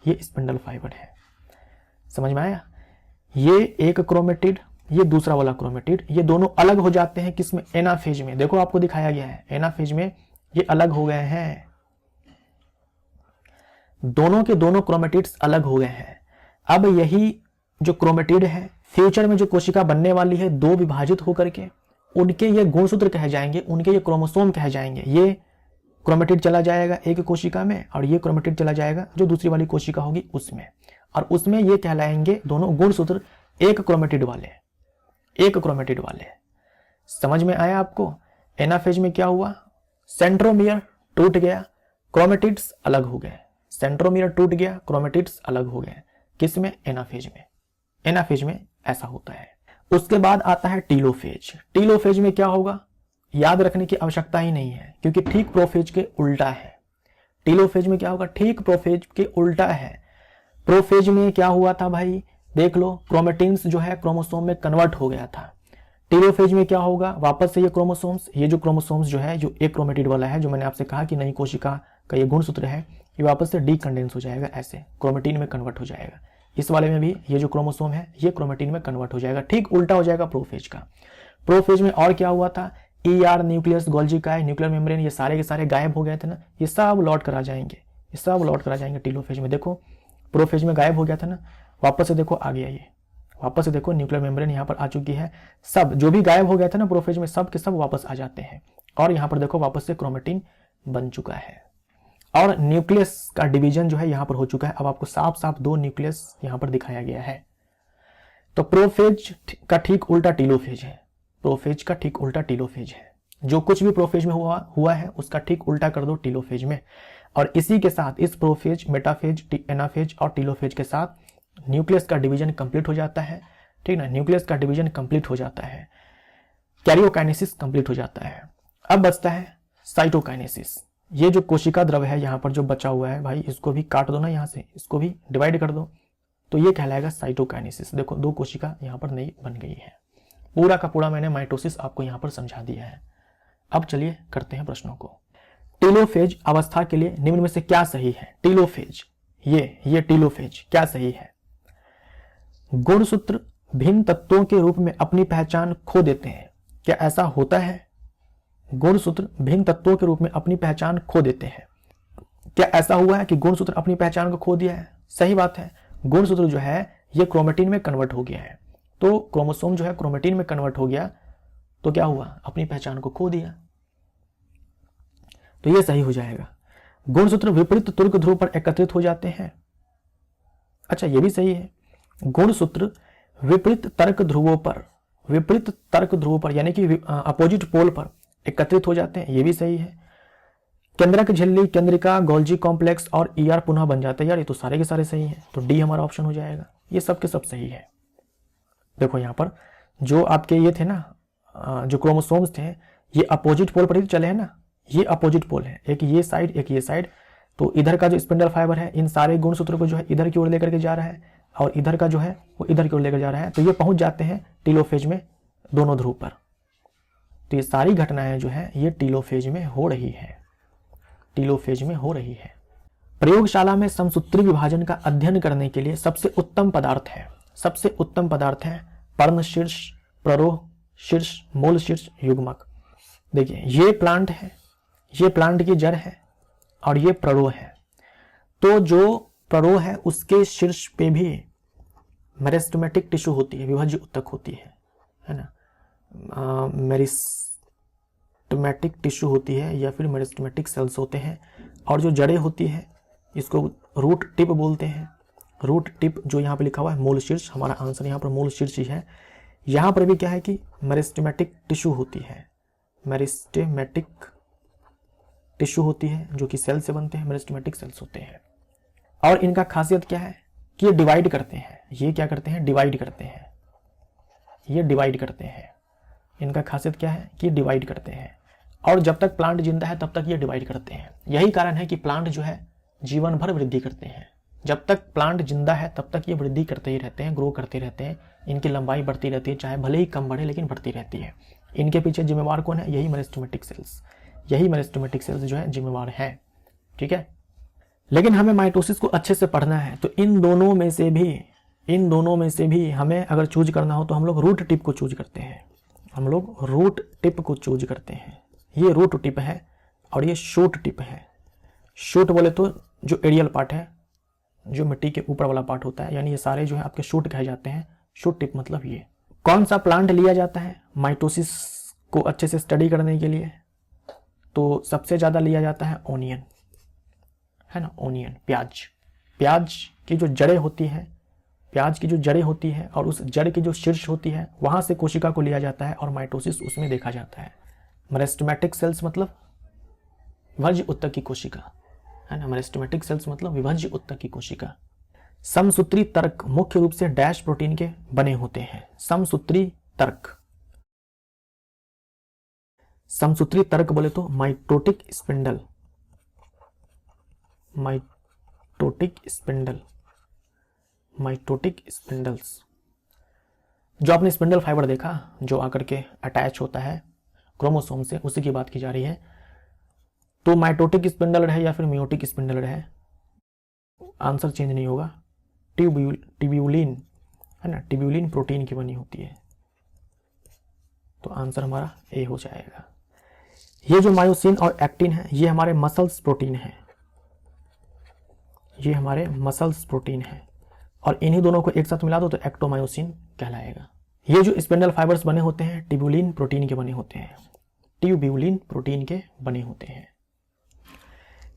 ये स्पिंडल फाइबर है, समझ में आया। ये एक क्रोमेटिड, ये दूसरा वाला क्रोमेटिड, ये दोनों अलग हो जाते हैं किसमें, एनाफेज में। देखो आपको दिखाया गया है एनाफेज में ये अलग हो गए हैं, दोनों के दोनों क्रोमेटिड्स अलग हो गए हैं। अब यही जो क्रोमेटिड है फ्यूचर में जो कोशिका बनने वाली है, 2 विभाजित होकर के, उनके ये गुणसूत्र कहे जाएंगे, उनके ये क्रोमोसोम कहे जाएंगे। ये क्रोमेटिड चला जाएगा एक कोशिका में और ये क्रोमेटिड चला जाएगा जो दूसरी वाली कोशिका होगी उसमें, और उसमें ये कहलाएंगे दोनों गुणसूत्र एक क्रोमेटिड वाले। समझ में आया आपको। एनाफेज में क्या हुआ, सेंट्रोमियर टूट गया, क्रोमेटिड्स अलग हो गए। सेंट्रोमियर टूट गया, क्रोमेटिड्स अलग हो गए, किसमें, एनाफेज में ऐसा होता है। उसके बाद आता है टीलोफेज में क्या होगा, याद रखने की आवश्यकता ही नहीं है, क्योंकि ठीक प्रोफेज के उल्टा है। टीलोफेज में क्या होगा, ठीक प्रोफेज के उल्टा है। प्रोफेज में क्या हुआ था भाई, देख लो, क्रोमेटिन्स जो है क्रोमोसोम में कन्वर्ट हो गया था। टीलोफेज में क्या होगा, वापस से ये क्रोमोसोम्स, ये जो क्रोमोसोम्स जो है, जो एक क्रोमेटिड वाला है, जो मैंने आपसे कहा कि नई कोशिका का ये गुणसूत्र है, ये वापस से डीकंडेंस हो जाएगा, ऐसे क्रोमेटिन में कन्वर्ट हो जाएगा। इस वाले में भी ये जो क्रोमोसोम है ये क्रोमेटिन में कन्वर्ट हो जाएगा, ठीक उल्टा हो जाएगा प्रोफेज का। प्रोफेज में और क्या हुआ था, ER, न्यूक्लियस, गोल्जी काय, न्यूक्लियर मेम्ब्रेन, ये सारे के सारे गायब हो गए थे ना, ये सब लौट कर आ जाएंगे, टीलोफेज में। देखो प्रोफेज में गायब हो गया था ना, वापस से देखो आ गया, ये वापस से देखो न्यूक्लियर मेम्ब्रेन यहाँ पर आ चुकी है। सब जो भी गायब हो गया था ना प्रोफेज में, सब के सब वापस आ जाते हैं, और यहाँ पर देखो वापस से क्रोमेटिन बन चुका है, और न्यूक्लियस का डिवीजन जो है यहाँ पर हो चुका है। अब आपको साफ साफ 2 न्यूक्लियस यहाँ पर दिखाया गया है। तो प्रोफेज का ठीक उल्टा टीलोफेज है। जो कुछ भी प्रोफेज में हुआ है उसका ठीक उल्टा कर दो टीलोफेज में, और इसी के साथ इस प्रोफेज, मेटाफेज, एनाफेज और टीलोफेज के साथ न्यूक्लियस का डिवीजन कंप्लीट हो जाता है, ठीक ना। न्यूक्लियस का डिवीजन कंप्लीट हो जाता है, कैरियोकाइनेसिस कंप्लीट हो जाता है। अब बचता है साइटोकाइनेसिस। ये जो कोशिका द्रव है यहाँ पर जो बचा हुआ है भाई, इसको भी काट दो ना, यहाँ से इसको भी डिवाइड कर दो, तो ये कहलाएगा साइटोकाइनेसिस। देखो 2 कोशिका यहाँ पर नई बन गई है। पूरा का पूरा मैंने माइटोसिस आपको यहाँ पर समझा दिया है। अब चलिए करते हैं प्रश्नों को। टीलोफेज अवस्था के लिए निम्न में से क्या सही है। टीलोफेज, ये टीलोफेज क्या सही है, गुणसूत्र भिन्न तत्वों के रूप में अपनी पहचान खो देते हैं। क्या ऐसा होता है? गुणसूत्र भिन्न तत्वों के रूप में अपनी पहचान खो देते हैं। क्या ऐसा हुआ है कि गुणसूत्र अपनी पहचान को खो दिया है? सही बात है। गुणसूत्र जो है ये क्रोमेटिन में कन्वर्ट हो गया है। तो क्रोमोसोम जो है क्रोमेटिन में कन्वर्ट हो गया, तो क्या हुआ? अपनी पहचान को खो दिया। तो ये सही हो जाएगा। गुणसूत्र विपरीत तुर्क ध्रुव पर एकत्रित हो जाते हैं। अच्छा, ये भी सही है। गुणसूत्र विपरीत तर्क ध्रुवों पर यानी कि अपोजिट पोल पर एकत्रित हो जाते हैं। ये भी सही है। केंद्रक झिल्ली, केंद्रिका, गोल्जी कॉम्प्लेक्स और ईआर पुनः बन जाते हैं। यार ये तो सारे के सारे सही हैं। तो डी हमारा ऑप्शन हो जाएगा। ये सब के सब सही है। देखो यहाँ पर जो आपके ये थे ना, जो क्रोमोसोम्स थे, ये अपोजिट पोल पर ही चले हैं ना। ये अपोजिट पोल है, एक ये साइड एक ये साइड। तो इधर का जो स्पिंडल फाइबर है इन सारे गुणसूत्रों को जो है इधर की ओर लेकर के जा रहा है, और इधर का जो है वो इधर की ओर लेकर जा रहा है। तो ये पहुंच जाते हैं टीलोफेज में, दोनों ध्रुव पर। तो ये सारी घटनाएं जो है ये टीलोफेज में हो रही है। प्रयोगशाला में समसूत्री विभाजन का अध्ययन करने के लिए सबसे उत्तम पदार्थ है पर्णशीर्ष, प्ररोह शीर्ष, मूल शीर्ष, युग्मक। देखिए ये प्लांट है, ये प्लांट की जड़ है और ये प्ररोह है। तो जो प्ररोह है उसके शीर्ष पे भी मेरिस्टेमेटिक टिश्यू होती है, विभाज्य उत्तक होती है ना। मेरिस्टेमेटिक टिश्यू होती है या फिर मेरिस्टेमेटिक सेल्स होते हैं। और जो जड़ें होती है इसको रूट टिप बोलते हैं। रूट टिप जो यहाँ पे लिखा हुआ है मूल शीर्ष, हमारा आंसर यहाँ पर मूल शीर्ष ही है। यहाँ पर भी क्या है कि मेरिस्टेमेटिक टिश्यू होती है, मेरिस्टेमेटिक टिश्यू होती है जो कि सेल से बनते हैं, मेरिस्टेमेटिक सेल्स होते हैं। और इनका खासियत क्या है कि ये डिवाइड करते हैं। ये क्या करते हैं? डिवाइड करते हैं। ये डिवाइड करते हैं। इनका खासियत क्या है कि डिवाइड करते हैं। और जब तक प्लांट जिंदा है तब तक ये डिवाइड करते हैं। यही कारण है कि प्लांट जो है जीवन भर वृद्धि करते हैं। जब तक प्लांट जिंदा है तब तक ये वृद्धि करते ही रहते हैं, ग्रो करते रहते हैं। इनकी लंबाई बढ़ती रहती है, चाहे भले ही कम बढ़े लेकिन बढ़ती रहती है। इनके पीछे जिम्मेवार कौन है? यही मेरिस्टेमेटिक सेल्स जो है जिम्मेवार है। ठीक है, लेकिन हमें माइटोसिस को अच्छे से पढ़ना है। तो इन दोनों में से भी हमें अगर चूज करना हो तो हम लोग रूट टिप को चूज करते हैं। ये रूट टिप है और ये शूट टिप है। शूट बोले तो जो एरियल पार्ट है, जो मिट्टी के ऊपर वाला पार्ट होता है, यानी ये सारे जो है आपके शूट कहे जाते हैं। शूट टिप मतलब ये। कौन सा प्लांट लिया जाता है माइटोसिस को अच्छे से स्टडी करने के लिए? तो सबसे ज्यादा लिया जाता है ओनियन, है ना। ओनियन, प्याज की जो जड़ें होती है और उस जड़ की जो शीर्ष होती है वहां से कोशिका को लिया जाता है और माइटोसिस उसमें देखा जाता है। मेरिस्टेमेटिक सेल्स मतलब विभाज्य उत्तक की कोशिका, है ना। मेरिस्टेमेटिक सेल्स मतलब विभाज्य उत्तक की कोशिका। समसूत्री तर्क मुख्य रूप से डैश प्रोटीन के बने होते हैं। समसूत्री तर्क बोले तो माइटोटिक स्पिंडल्स। जो आपने स्पिंडल फाइबर देखा जो आकर के अटैच होता है क्रोमोसोम से, उसी की बात की जा रही है। तो माइटोटिक स्पिंडल रहे या फिर मियोटिक स्पिंडल रहे, आंसर चेंज नहीं होगा। ट्यूब्यूलिन, है ना, ट्यूब्यूलिन प्रोटीन की बनी होती है। तो आंसर हमारा ए हो जाएगा। ये जो मायोसिन और एक्टिन है ये हमारे मसल्स प्रोटीन है। और इन्हीं दोनों को एक साथ मिला दो तो एक्टोमायोसिन कहलाएगा। ये जो स्पिंडल फाइबर्स बने होते हैं ट्यूब्यूलिन प्रोटीन के बने होते हैं।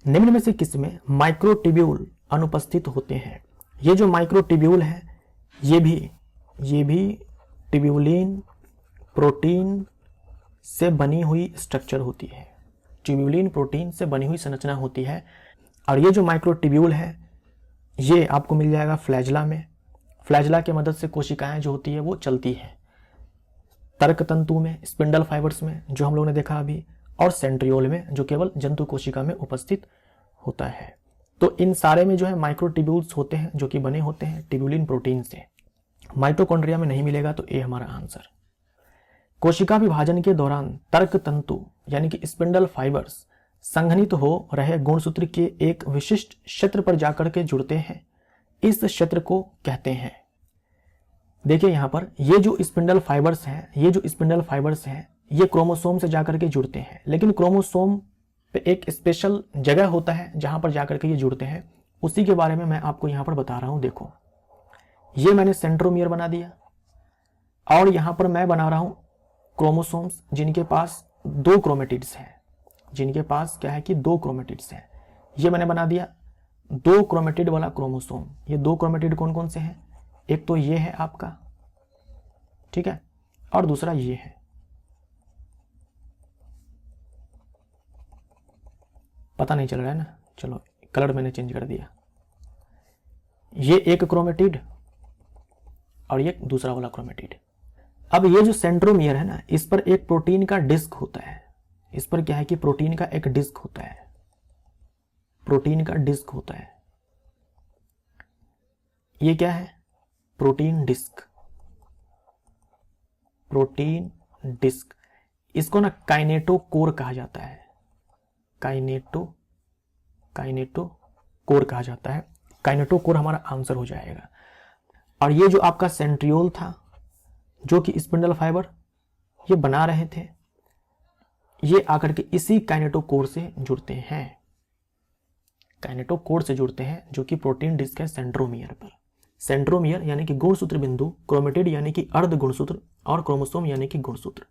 निम्न में से किसमें माइक्रोट्यूब्यूल अनुपस्थित होते हैं? ये जो माइक्रोट्यूब्यूल है ये भी ट्यूब्यूलिन प्रोटीन से बनी हुई स्ट्रक्चर होती है। ट्यूब्यूलिन प्रोटीन से बनी हुई संरचना होती है। और ये जो माइक्रोट्यूब्यूल है ये आपको मिल जाएगा फ्लैजला में। फ्लैजला की मदद से कोशिकाएं जो होती है वो चलती है। तर्क तंतु में, स्पिंडल फाइबर्स में जो हम लोग ने देखा अभी, और सेंट्रियोल में जो केवल जंतु कोशिका में उपस्थित होता है। तो इन सारे में जो है माइक्रोट्यूब्यूल्स होते हैं जो कि बने होते हैं ट्यूब्यूलिन प्रोटीन से। माइटोकॉन्ड्रिया में नहीं मिलेगा तो ए हमारा आंसर। कोशिका विभाजन के दौरान तर्क तंतु यानी कि स्पिंडल फाइबर्स संघनित हो रहे गुणसूत्र के एक विशिष्ट क्षेत्र पर जाकर के जुड़ते हैं। इस क्षेत्र को कहते हैं देखिए यहाँ पर ये जो स्पिंडल फाइबर्स हैं, ये जो स्पिंडल फाइबर्स हैं, ये क्रोमोसोम से जाकर के जुड़ते हैं, लेकिन क्रोमोसोम पे एक स्पेशल जगह होता है जहां पर जाकर के ये जुड़ते हैं, उसी के बारे में मैं आपको यहाँ पर बता रहा हूँ। देखो ये मैंने सेंट्रोमियर बना दिया और यहाँ पर मैं बना रहा हूँ क्रोमोसोम्स जिनके पास 2 क्रोमेटिड्स हैं, जिनके पास क्या है कि 2 क्रोमेटिड्स हैं। ये मैंने बना दिया 2 क्रोमेटिड वाला क्रोमोसोम। ये 2 क्रोमेटिड कौन कौन से हैं? एक तो ये है आपका, ठीक है, और दूसरा ये है। पता नहीं चल रहा है ना, चलो कलर मैंने चेंज कर दिया। ये एक क्रोमेटिड और ये दूसरा वाला क्रोमेटिड। अब ये जो सेंट्रोमियर है ना, इस पर एक प्रोटीन का डिस्क होता है। इस पर क्या है कि प्रोटीन का एक डिस्क होता है, प्रोटीन का डिस्क होता है। ये क्या है? Protein disc, protein disc. इसको ना काइनेटोकोर कहा जाता है, काइनेटोकोर कहा जाता है। काइनेटोकोर हमारा आंसर हो जाएगा। और ये जो आपका सेंट्रियोल था, जो कि स्पिंडल फाइबर ये बना रहे थे, ये आकर के इसी काइनेटोकोर से जुड़ते हैं, काइनेटोकोर से जुड़ते हैं, जो कि प्रोटीन डिस्क है सेंट्रोमियर पर। सेंट्रोमियर यानी कि गुणसूत्र बिंदु, क्रोमेटिड यानी कि अर्ध गुणसूत्र, और क्रोमोसोम यानी कि गुणसूत्र।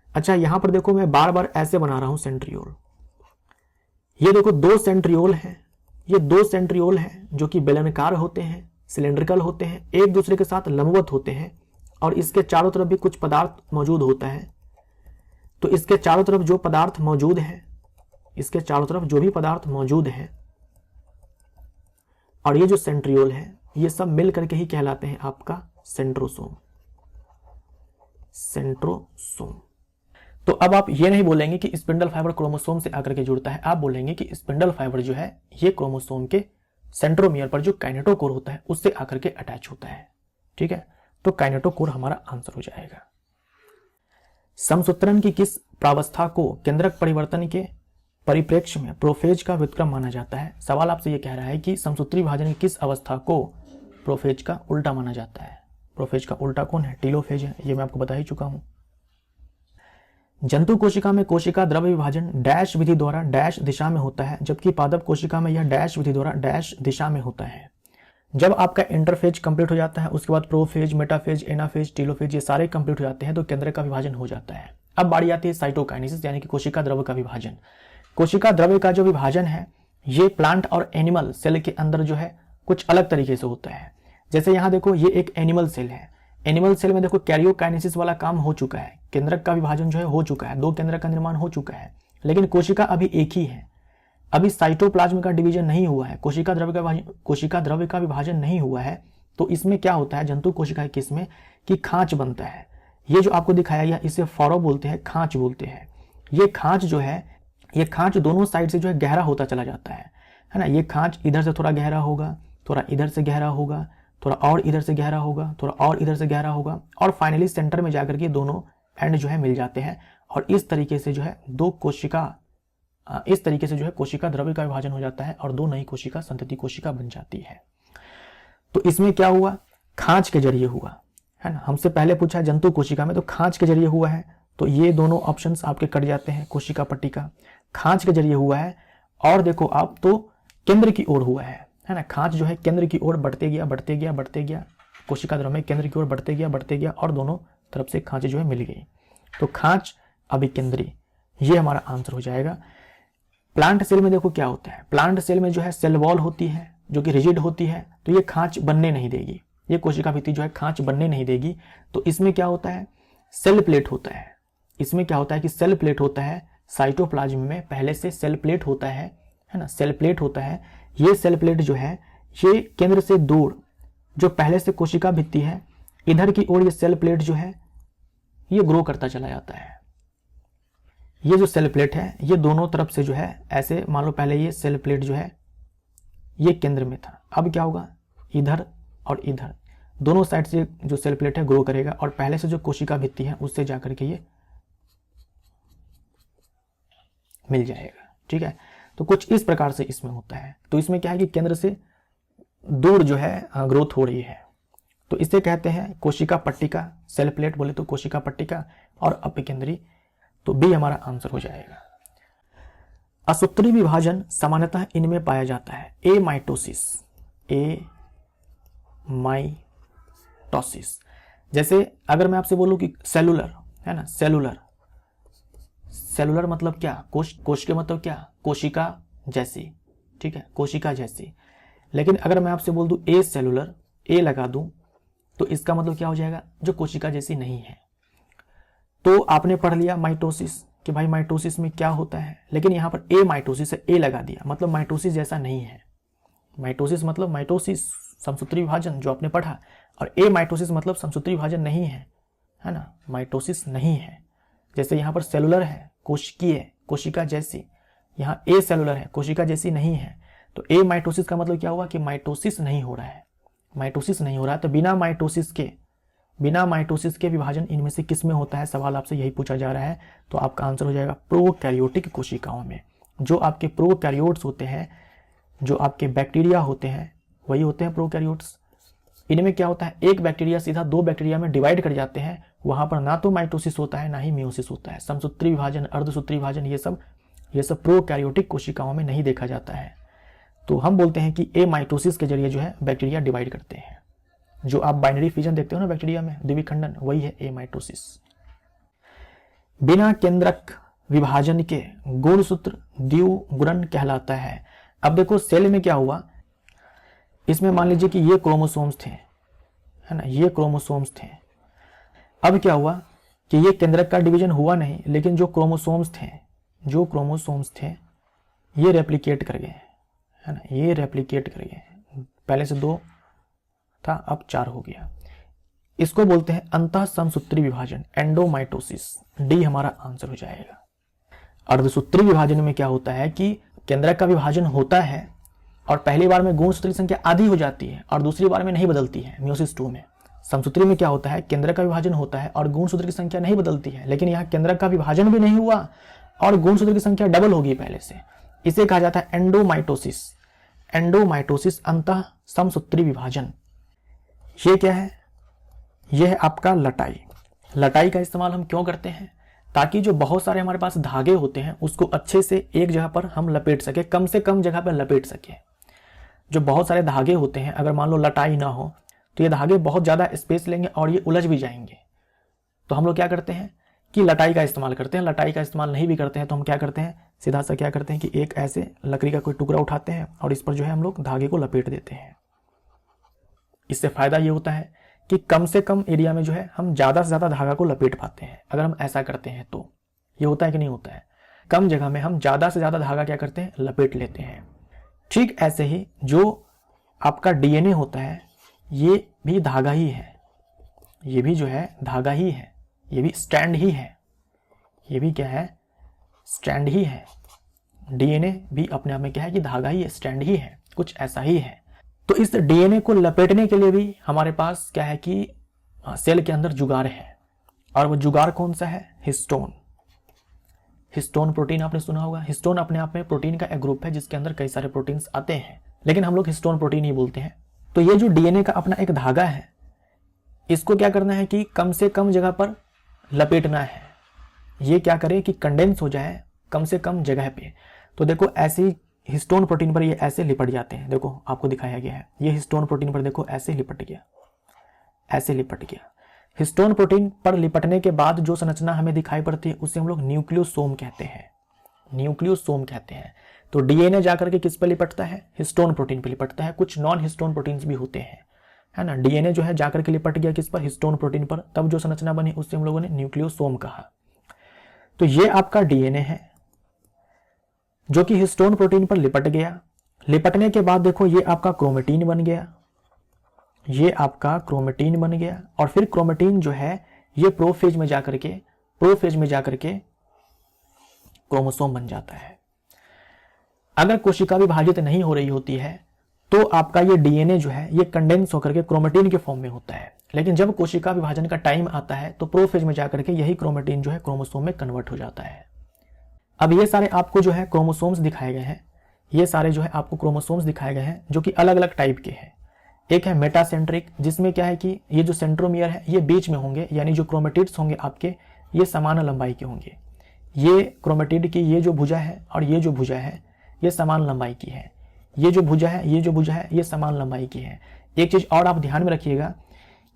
अच्छा यहां पर देखो मैं बार बार ऐसे बना रहा हूं सेंट्रियोल। ये देखो 2 सेंट्रियोल हैं, ये 2 सेंट्रियोल हैं जो कि बेलनाकार होते हैं, सिलेंड्रिकल होते हैं, एक दूसरे के साथ लंबवत होते हैं, और इसके चारों तरफ भी कुछ पदार्थ मौजूद होता है। तो इसके चारों तरफ जो पदार्थ मौजूद है, इसके चारों तरफ जो भी पदार्थ मौजूद है, और ये जो सेंट्रियोल है, ये सब मिल करके ही कहलाते हैं आपका सेंट्रोसोम, सेंट्रोसोम। तो अब आप ये नहीं बोलेंगे कि स्पिंडल फाइबर क्रोमोसोम से आकर के जुड़ता है, आप बोलेंगे कि स्पिंडल फाइबर जो है ये क्रोमोसोम के सेंट्रोमियर पर जो काइनेटोकोर होता है उससे आकर के अटैच होता है, ठीक है। तो काइनेटोकोर हमारा आंसर हो जाएगा। समसूत्रण की किस प्रावस्था को केंद्रक परिवर्तन के परिप्रेक्ष्य में प्रोफेज का व्युत्क्रम माना जाता है? सवाल आपसे यह कह रहा है कि समसूत्री विभाजन की किस अवस्था को प्रोफेज का उल्टा माना जाता है? प्रोफेज का उल्टा कौन है? टीलोफेज है, ये मैं आपको बता ही चुका हूं। जंतु कोशिका में कोशिका द्रव्य विभाजन डैश विधि द्वारा डैश दिशा में होता है, जबकि पादप कोशिका में यह डैश विधि द्वारा डैश दिशा में होता है। जब आपका इंटरफेज कंप्लीट हो जाता है, उसके बाद प्रोफेज, मेटाफेज, एनाफेज, टीलोफेज ये सारे कंप्लीट हो जाते हैं, तो केंद्र का विभाजन हो जाता है। अब बारी आती है साइटोकाइनेसिस यानी कि कोशिका द्रव्य का विभाजन। कोशिका द्रव्य का जो विभाजन है ये प्लांट और एनिमल सेल के अंदर जो है कुछ अलग तरीके से होता है। जैसे यहाँ देखो ये एक एनिमल सेल है, एनिमल सेल में देखो कैरियोकाइनेसिस वाला काम हो चुका है, केंद्रक का विभाजन जो है हो चुका है, 2 केंद्रक का निर्माण हो चुका है, लेकिन कोशिका अभी एक ही है, अभी साइटोप्लाज्म का डिवीजन नहीं हुआ है, कोशिका द्रव्य का विभाजन नहीं हुआ है। तो इसमें क्या होता है जंतु कोशिका के इसमें कि खांच बनता है। ये जो आपको दिखाया गया इसे फॉरो बोलते हैं, खांच बोलते हैं। ये खांच जो है, ये खांच दोनों साइड से जो है गहरा होता चला जाता है ना। ये खांच इधर से थोड़ा गहरा होगा, थोड़ा इधर से गहरा होगा, थोड़ा और इधर से गहरा होगा, थोड़ा और इधर से गहरा होगा, और फाइनली सेंटर में जाकर के दोनों एंड जो है मिल जाते हैं। और इस तरीके से जो है कोशिका द्रव्य का विभाजन हो जाता है और 2 नई कोशिका संतति कोशिका बन जाती है। तो इसमें क्या हुआ? खांच के जरिए हुआ है ना। हमसे पहले पूछा जंतु कोशिका में, तो खांच के जरिए हुआ है, तो ये दोनों ऑप्शंस आपके कट जाते हैं। कोशिका पट्टिका खांच के जरिए हुआ है, और देखो आप तो केंद्र की ओर हुआ है ना। खांच जो है केंद्र की ओर बढ़ते गया, कोशिका द्रव्य में केंद्र की ओर बढ़ते गया, और दोनों तरफ से खांच जो है मिल गई, तो खांच अभिकेंद्री, ये हमारा आंसर हो जाएगा। प्लांट सेल में देखो क्या होता है, प्लांट सेल में जो है सेल वॉल होती है जो कि रिजिड होती है, तो ये खांच बनने नहीं देगी, ये कोशिका भित्ति जो है खांच बनने नहीं देगी। तो इसमें क्या होता है? सेल प्लेट होता है। इसमें क्या होता है कि सेल प्लेट होता है, साइटोप्लाज्म में पहले से सेल प्लेट होता है ना, सेल प्लेट होता है। ये सेल प्लेट जो है ये केंद्र से दूर जो पहले से कोशिका भित्ति है, इधर की ओर ये सेल प्लेट जो है ये ग्रो करता चला जाता है। ये जो सेल प्लेट है ये दोनों तरफ से जो है ऐसे, मान लो पहले ये सेल प्लेट जो है ये केंद्र में था, अब क्या होगा? इधर और इधर दोनों साइड से जो सेल प्लेट है ग्रो करेगा, और पहले से जो कोशिका भित्ति है उससे जाकर के ये मिल जाएगा, ठीक है। तो कुछ इस प्रकार से इसमें होता है। तो इसमें क्या है कि केंद्र से दूर जो है ग्रोथ हो रही है। तो इसे कहते हैं कोशिका पट्टिका, सेल प्लेट बोले तो कोशिका पट्टिका, और अपिकेंद्री, तो बी हमारा आंसर हो जाएगा। असूत्री विभाजन सामान्यतः इनमें पाया जाता है, ए माइटोसिस, ए माइटोसिस। जैसे अगर मैं आपसे बोलूं कि सेलुलर है ना, सेलुलर, सेलुलर मतलब क्या, कोश के मतलब क्या, कोशिका जैसी, ठीक है, कोशिका जैसी। लेकिन अगर मैं आपसे बोल दूं ए सेलुलर, ए लगा दूं, तो इसका मतलब क्या हो जाएगा, जो कोशिका जैसी नहीं है। तो आपने पढ़ लिया माइटोसिस कि भाई माइटोसिस में क्या होता है, लेकिन यहां पर ए माइटोसिस है, ए लगा दिया, मतलब माइटोसिस जैसा नहीं है। माइटोसिस मतलब माइटोसिस समसूत्री विभाजन जो आपने पढ़ा, और ए माइटोसिस मतलब समसूत्री विभाजन नहीं है, है ना, माइटोसिस नहीं है। जैसे यहाँ पर सेलुलर है, कोशिकीय, कोशिका जैसी, यहाँ ए सेलुलर है, कोशिका जैसी नहीं है। तो ए माइटोसिस का मतलब क्या हुआ कि माइटोसिस नहीं हो रहा है, माइटोसिस नहीं हो रहा है। तो बिना माइटोसिस के विभाजन इनमें से किस में होता है, सवाल आपसे यही पूछा जा रहा है। तो आपका आंसर हो जाएगा प्रोकैरियोटिक कोशिकाओं में। जो आपके प्रोकैरियोट्स होते हैं, जो आपके बैक्टीरिया होते हैं, वही होते हैं प्रोकैरियोट्स। इनमें क्या होता है, एक बैक्टीरिया सीधा दो बैक्टीरिया में डिवाइड कर जाते हैं, वहां पर ना तो माइटोसिस होता है ना ही मियोसिस होता है। समसूत्री विभाजन, अर्धसूत्री विभाजन, ये सब प्रोकैरियोटिक कोशिकाओं में नहीं देखा जाता है। तो हम बोलते हैं कि ए माइटोसिस के जरिए जो है बैक्टीरिया डिवाइड करते हैं। जो आप बाइनरी फिजन देखते हो ना बैक्टीरिया में, द्विविखंडन, वही है ए माइटोसिस। बिना केंद्रक विभाजन के गुणसूत्र द्विगुणन कहलाता है। अब देखो सेल में क्या हुआ, इसमें मान लीजिए कि ये क्रोमोसोम्स थे, है ना, ये क्रोमोसोम्स थे। अब क्या हुआ कि ये केंद्रक का डिवीजन हुआ नहीं, लेकिन जो क्रोमोसोम्स थे ये रेप्लिकेट कर गए, है ना, ये रेप्लिकेट कर गए। पहले से 2 था, अब 4 हो गया। इसको बोलते हैं अंतः समसूत्री विभाजन, एंडोमाइटोसिस। डी हमारा आंसर हो जाएगा। अर्धसूत्री विभाजन में क्या होता है कि केंद्रक का विभाजन होता है और पहली बार में गुणसूत्र की संख्या आधी हो जाती है और दूसरी बार में नहीं बदलती है, मियोसिस 2 में। समसूत्री में क्या होता है, केंद्रक का विभाजन होता है और गुणसूत्र की संख्या नहीं बदलती है, लेकिन यहाँ केंद्रक का विभाजन भी नहीं हुआ और गुणसूत्र की संख्या डबल होगी पहले से। इसे कहा जाता है एंडोमाइटोसिस। एंडोमाइटोसिस अंतः समसूत्री विभाजन। ये क्या है, यह है आपका लटाई। लटाई का इस्तेमाल हम क्यों करते हैं, ताकि जो बहुत सारे हमारे पास धागे होते हैं उसको अच्छे से एक जगह पर हम लपेट सके, कम से कम जगह पर लपेट सके। जो बहुत सारे धागे होते हैं, अगर मान लो लटाई ना हो तो ये धागे बहुत ज़्यादा स्पेस लेंगे और ये उलझ भी जाएंगे। तो हम लोग क्या करते हैं कि लटाई का इस्तेमाल करते हैं। लटाई का इस्तेमाल नहीं भी करते हैं तो हम क्या करते हैं, सीधा सा क्या करते हैं कि एक ऐसे लकड़ी का कोई टुकड़ा उठाते हैं और इस पर जो है हम लोग धागे को लपेट देते हैं। इससे फायदा ये होता है कि कम से कम एरिया में जो है हम ज़्यादा से ज़्यादा धागा को लपेट पाते हैं। अगर हम ऐसा करते हैं तो ये होता है कि नहीं होता है, कम जगह में हम ज़्यादा से ज़्यादा धागा क्या करते हैं, लपेट लेते हैं। ठीक ऐसे ही जो आपका डीएनए होता है ये भी धागा ही है, ये भी जो है धागा ही है, ये भी स्ट्रैंड ही है, ये भी क्या है, स्ट्रैंड ही है। डीएनए भी अपने आप में क्या है कि धागा ही है, स्ट्रैंड ही है, कुछ ऐसा ही है। तो इस डीएनए को लपेटने के लिए भी हमारे पास क्या है कि सेल के अंदर जुगाड़ है, और वो जुगाड़ कौन सा है, हिस्टोन। हिस्टोन प्रोटीन आपने सुना होगा। हिस्टोन अपने आप में प्रोटीन का एक ग्रुप है जिसके अंदर कई सारे प्रोटीन्स आते हैं, लेकिन हम लोग हिस्टोन प्रोटीन ही बोलते हैं। तो ये जो डीएनए का अपना एक धागा है, इसको क्या करना है कि कम से कम जगह पर लपेटना है। ये क्या करे कि कंडेंस हो जाए कम से कम जगह पे। तो देखो ऐसे ही हिस्टोन प्रोटीन पर ये ऐसे लिपट जाते हैं, देखो आपको दिखाया गया है, ये हिस्टोन प्रोटीन पर देखो ऐसे लिपट गया, ऐसे लिपट गया। हिस्टोन प्रोटीन पर लिपटने के बाद जो संरचना हमें दिखाई पड़ती है उसे हम लोग न्यूक्लियोसोम कहते हैं, न्यूक्लियोसोम कहते हैं। तो डीएनए जाकर के किस पर लिपटता है, हिस्टोन प्रोटीन पर लिपटता है। कुछ नॉन हिस्टोन प्रोटीन्स भी होते हैं, है ना। डीएनए जो है जाकर के लिपट गया किस पर, हिस्टोन प्रोटीन पर, तब जो संरचना बनी उससे हम लोगों ने न्यूक्लियोसोम कहा। तो ये आपका डीएनए है जो कि हिस्टोन प्रोटीन पर लिपट गया। लिपटने के बाद देखो ये आपका क्रोमेटीन बन गया, ये आपका क्रोमेटीन बन गया, और फिर क्रोमेटीन जो है ये प्रोफेज में जाकर के क्रोमोसोम बन जाता है। अगर कोशिका विभाजित नहीं हो रही होती है तो आपका ये डीएनए जो है ये कंडेंस होकर के क्रोमेटीन के फॉर्म में होता है, लेकिन जब कोशिका विभाजन का टाइम आता है तो प्रोफेज में जाकर के यही क्रोमेटीन जो है क्रोमोसोम में कन्वर्ट हो जाता है। अब ये सारे आपको जो है क्रोमोसोम्स दिखाए गए हैं, ये सारे जो है आपको क्रोमोसोम्स दिखाए गए हैं जो कि अलग अलग टाइप के हैं। एक है मेटासेंट्रिक, जिसमें क्या है कि ये जो सेंट्रोमियर है ये बीच में होंगे, यानी जो क्रोमेटिड्स होंगे आपके ये समान लंबाई के होंगे। ये क्रोमेटिड की ये जो भुजा है और ये जो भुजा है ये समान लंबाई की है। ये जो भुजा है ये जो भुजा है ये समान लंबाई की है। एक चीज और आप ध्यान में रखिएगा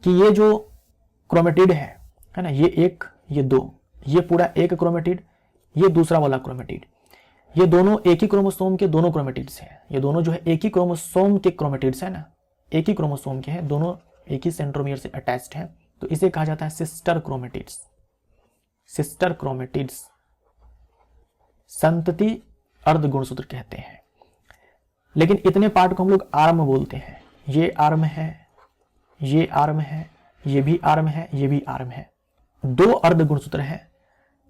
कि ये जो क्रोमेटिड है ना, ये एक, ये दो, ये पूरा एक क्रोमेटिड, ये दूसरा वाला क्रोमेटिड, ये दोनों एक ही क्रोमोसोम के दोनों क्रोमेटिड्स हैं। ये दोनों जो है एक ही क्रोमोसोम के क्रोमेटिड्स है ना, एक ही क्रोमोसोम के हैं, दोनों एक ही सेंट्रोमियर से अटैच्ड हैं, तो इसे कहा जाता है सिस्टर क्रोमेटिड्स। सिस्टर क्रोमेटिड्स संतति अर्ध गुणसूत्र कहते हैं। लेकिन इतने पार्ट को हम लोग आर्म बोलते हैं। ये आर्म है, ये आर्म है, ये भी आर्म है, ये भी आर्म है। दो अर्ध गुणसूत्र हैं,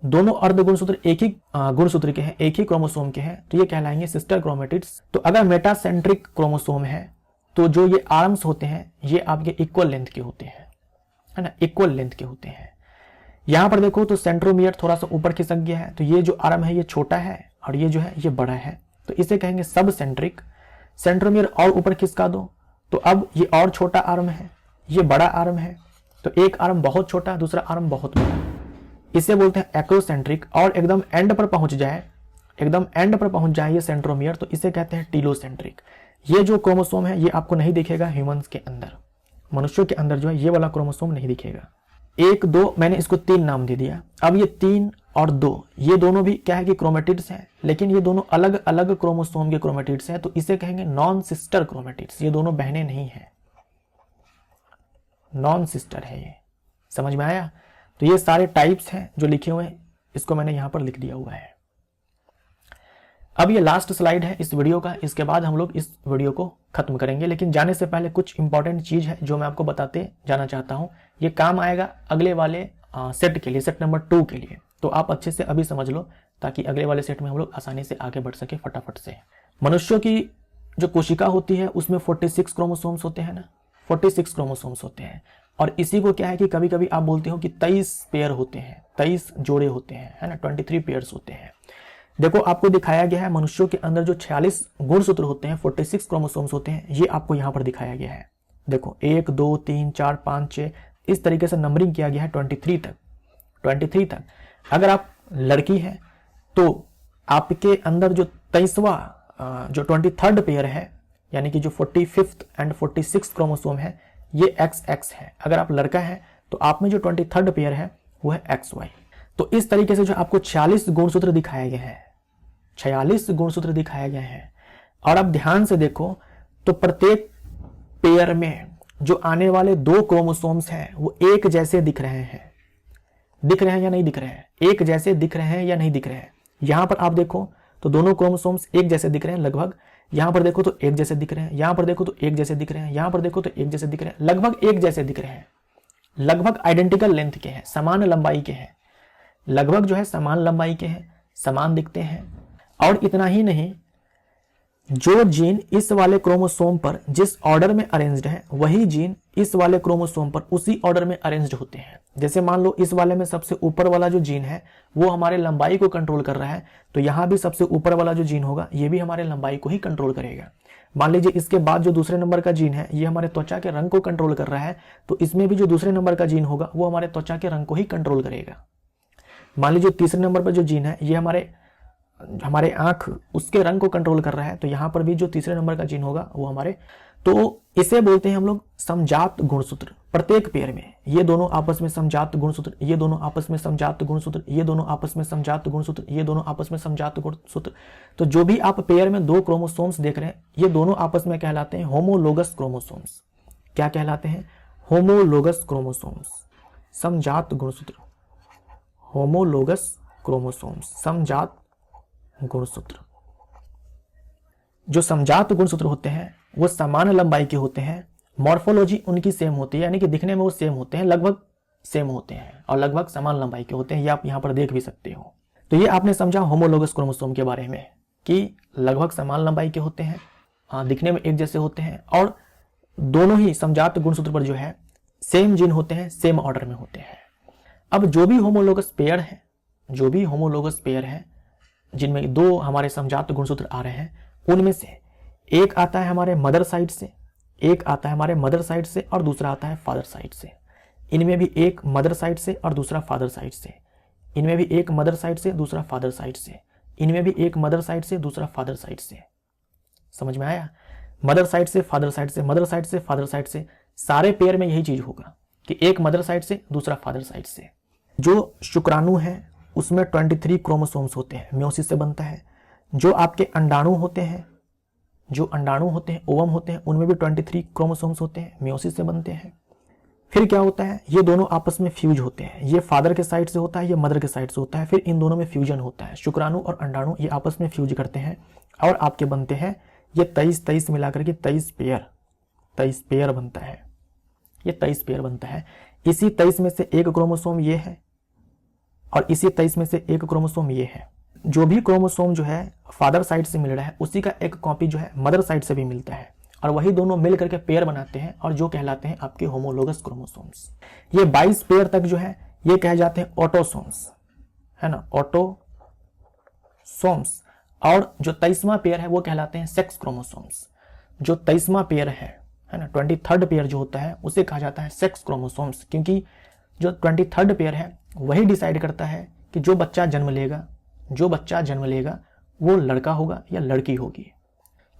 दोनों अर्ध गुणसूत्र एक ही गुणसूत्र के हैं, एक ही क्रोमोसोम के हैं, तो ये कहलाएंगे सिस्टर क्रोमेटिड्स। तो अगर मेटासेंट्रिक क्रोमोसोम है तो जो ये आर्म्स होते हैं ये आपके इक्वल लेंथ के होते हैं, है ना, इक्वल लेंथ के होते हैं। यहां पर देखो तो सेंट्रोमियर थोड़ा सा ऊपर खिसक गया है, तो ये जो आर्म है ये छोटा है और ये जो है ये बड़ा है, तो इसे कहेंगे सब सेंट्रिक। सेंट्रोमियर और ऊपर खिसका दो तो अब ये और छोटा आर्म है, ये बड़ा आर्म है, तो एक आर्म बहुत छोटा, दूसरा आर्म बहुत बड़ा, इसे बोलते हैं एक्रोसेंट्रिक। और एकदम एंड पर पहुंच जाए, एकदम एंड पर पहुंच जाए ये सेंट्रोमियर, तो इसे कहते हैं टीलोसेंट्रिक। ये जो क्रोमोसोम है ये आपको नहीं दिखेगा ह्यूमंस के अंदर, मनुष्यों के अंदर जो है ये वाला क्रोमोसोम नहीं दिखेगा। एक दो मैंने इसको 3 नाम दे दिया। अब ये 3 और 2 ये दोनों भी क्या है कि क्रोमेटिड्स हैं, लेकिन ये दोनों अलग अलग क्रोमोसोम के क्रोमेटिड्स हैं, तो इसे कहेंगे नॉन सिस्टर क्रोमेटिड्स। ये दोनों बहनें नहीं हैं, नॉन सिस्टर है ये। समझ में आया? तो ये सारे टाइप्स हैं जो लिखे हुए हैं, इसको मैंने यहां पर लिख दिया हुआ है। अब ये लास्ट स्लाइड है इस वीडियो का, इसके बाद हम लोग इस वीडियो को खत्म करेंगे। लेकिन जाने से पहले कुछ इंपॉर्टेंट चीज है जो मैं आपको बताते जाना चाहता हूं, ये काम आएगा अगले वाले सेट के लिए, सेट नंबर 2 के लिए। तो आप अच्छे से अभी समझ लो ताकि अगले वाले सेट में हम लोग आसानी से आगे बढ़ सके फटाफट से। मनुष्यों की जो कोशिका होती है उसमें 46 क्रोमोसोम्स होते हैं ना, 46 क्रोमोसोम्स होते हैं। और इसी को क्या है कि कभी कभी आप बोलते हो कि 23 पेयर होते हैं, 23 जोड़े होते हैं, है ना, 23 पेयर्स होते हैं। देखो आपको दिखाया गया है मनुष्यों के अंदर जो 46 गुणसूत्र होते हैं, 46 क्रोमोसोम्स होते हैं, ये आपको यहां पर दिखाया गया है। देखो 1 2 3 4 5 6 इस तरीके से नंबरिंग किया गया है 23 तक, 23 तक। अगर आप लड़की है तो आपके अंदर जो 23वां जो 23rd पेयर है, यानी कि जो 45th एंड 46th क्रोमोसोम है ये XX है। अगर आप लड़का है तो आप में जो 23rd पेयर है वो है XY। तो इस तरीके से जो आपको 46 गुणसूत्र दिखाए गए हैं, 46 गुणसूत्र दिखाए गए हैं। और अब ध्यान से देखो तो प्रत्येक पेयर में जो आने वाले 2 क्रोमोसोम्स हैं वो एक जैसे दिख रहे हैं। दिख रहे हैं या नहीं दिख रहे हैं? एक जैसे दिख रहे हैं या नहीं दिख रहे हैं? यहां पर आप देखो तो दोनों क्रोमोसोम्स एक जैसे दिख रहे हैं लगभग। यहां पर देखो तो एक जैसे दिख रहे हैं, यहां पर देखो तो एक जैसे दिख रहे हैं, यहां पर देखो तो एक जैसे दिख रहे हैं, लगभग एक जैसे दिख रहे हैं, लगभग आइडेंटिकल लेंथ के हैं, समान लंबाई के हैं, लगभग जो है समान लंबाई के हैं, समान दिखते हैं। और इतना ही नहीं, जो जीन इस वाले क्रोमोसोम पर जिस ऑर्डर में अरेंज्ड है वही जीन इस वाले क्रोमोसोम पर उसी ऑर्डर में अरेंज्ड होते हैं। जैसे मान लो इस वाले में सबसे ऊपर वाला जो जीन है वो हमारे लंबाई को कंट्रोल कर रहा है, तो यहां भी सबसे ऊपर वाला जो जीन होगा ये भी हमारे लंबाई को ही कंट्रोल करेगा। मान लीजिए इसके बाद जो दूसरे नंबर का जीन है ये हमारे त्वचा के रंग को कंट्रोल कर रहा है, तो इसमें भी जो दूसरे नंबर का जीन होगा वो हमारे त्वचा के रंग को ही कंट्रोल करेगा। मान लीजिए तीसरे नंबर पर जो जीन है ये हमारे आंख उसके रंग को कंट्रोल कर रहा है, तो यहां पर भी जो तीसरे नंबर का जीन होगा वो हमारे, तो इसे बोलते हैं हम लोग समजात गुणसूत्र। प्रत्येक पेयर में ये दोनों आपस में समजात गुणसूत्र, ये दोनों आपस में समजात गुणसूत्र, ये दोनों आपस में समजात गुणसूत्र, ये दोनों आपस में समजात गुणसूत्र। तो जो भी आप पेयर में 2 क्रोमोसोम्स देख रहे हैं ये दोनों आपस में कहलाते हैं होमोलोगस क्रोमोसोम्स। क्या कहलाते हैं? होमोलोगस क्रोमोसोम्स, समजात गुणसूत्र, होमोलोगस क्रोमोसोम्स, समजात गुणसूत्र। जो समजात गुणसूत्र होते हैं वो समान लंबाई के होते हैं, मॉर्फोलॉजी उनकी सेम होती है, यानी कि दिखने में वो सेम होते हैं, लगभग सेम होते हैं और लगभग समान लंबाई के होते हैं। ये आप यहां पर देख भी सकते हो। तो ये आपने समझा होमोलोगस क्रोमोसोम के बारे में कि लगभग समान लंबाई के होते हैं, दिखने में एक जैसे होते हैं और दोनों ही समजात गुणसूत्र पर जो है सेम जीन होते हैं, सेम ऑर्डर में होते हैं। अब जो भी होमोलोगस पेयर है, जो भी होमोलोगस पेयर है जिनमें 2 हमारे समजात गुणसूत्र आ रहे हैं, उनमें से एक आता है हमारे मदर साइड से एक आता है हमारे मदर साइड से और दूसरा आता है फादर साइड से। इनमें भी एक मदर साइड से और दूसरा फादर साइड से। इनमें भी एक मदर साइड से दूसरा फादर साइड से। इनमें भी एक मदर साइड से दूसरा फादर साइड से। समझ में आया? मदर साइड से फादर साइड से, मदर साइड से फादर साइड से, सारे पेयर में यही चीज होगा कि एक मदर साइड से दूसरा फादर साइड से। जो शुक्राणु है उसमें 23 क्रोमोसोम्स होते हैं, मियोसिस से बनता है। जो आपके अंडाणु होते हैं, जो अंडाणु होते हैं, ओवम होते हैं, उनमें भी 23 क्रोमोसोम्स होते हैं, मियोसिस से बनते हैं। फिर क्या होता है, ये दोनों आपस में फ्यूज होते हैं। ये फादर के साइड से होता है, ये मदर के साइड से होता है। फिर इन दोनों में फ्यूजन होता है। शुक्राणु और अंडाणु ये आपस में फ्यूज करते हैं और आपके बनते हैं ये 23 मिलाकर के 23 पेयर बनता है। ये 23 पेयर बनता है। इसी 23 में से एक क्रोमोसोम ये है और इसी 23 में से एक क्रोमोसोम ये है। जो भी क्रोमोसोम जो है फादर साइड से मिल रहा है उसी का एक कॉपी जो है मदर साइड से भी मिलता है और वही दोनों मिल करके पेयर बनाते हैं और जो कहलाते हैं आपके होमोलोगस क्रोमोसोम्स। ये 22 पेयर तक जो है ये कहे जाते हैं ऑटोसोम्स, है ना, ऑटोसोम्स। और जो 23वां पेयर है वो कहलाते हैं सेक्स क्रोमोसोम्स। जो 23वां पेयर है ना, 23rd पेयर जो होता है उसे कहा जाता है सेक्स क्रोमोसोम्स, क्योंकि जो 23rd पेयर है वही डिसाइड करता है कि जो बच्चा जन्म लेगा वो लड़का होगा या लड़की होगी।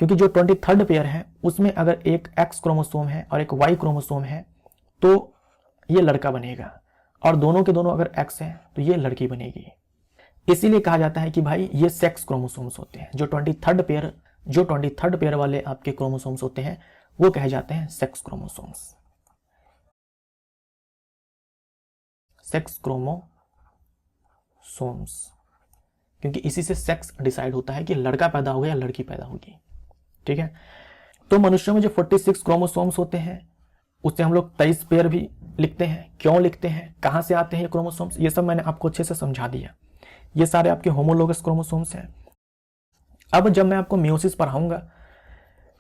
क्योंकि जो 23rd पेयर है उसमें अगर एक एक्स क्रोमोसोम है और एक वाई क्रोमोसोम है तो ये लड़का बनेगा, और दोनों के दोनों अगर एक्स है तो ये लड़की बनेगी। इसीलिए कहा जाता है कि भाई ये सेक्स क्रोमोसोम्स होते हैं। जो 23rd पेयर वाले आपके क्रोमोसोम्स होते हैं वो कहे जाते हैं सेक्स क्रोमोसोम्स। सेक्स क्रोमोसोम्स, क्योंकि इसी से सेक्स डिसाइड होता है कि लड़का पैदा होगा या लड़की पैदा होगी। ठीक है, तो मनुष्यों में जो 46 क्रोमोसोम्स होते हैं उससे हम लोग 23 पेयर भी लिखते हैं। क्यों लिखते हैं, कहां से आते हैं ये क्रोमोसोम्स, ये सब मैंने आपको अच्छे से समझा दिया। ये सारे आपके होमोलोगस क्रोमोसोम्स हैं। अब जब मैं आपको मियोसिस पढ़ाऊंगा,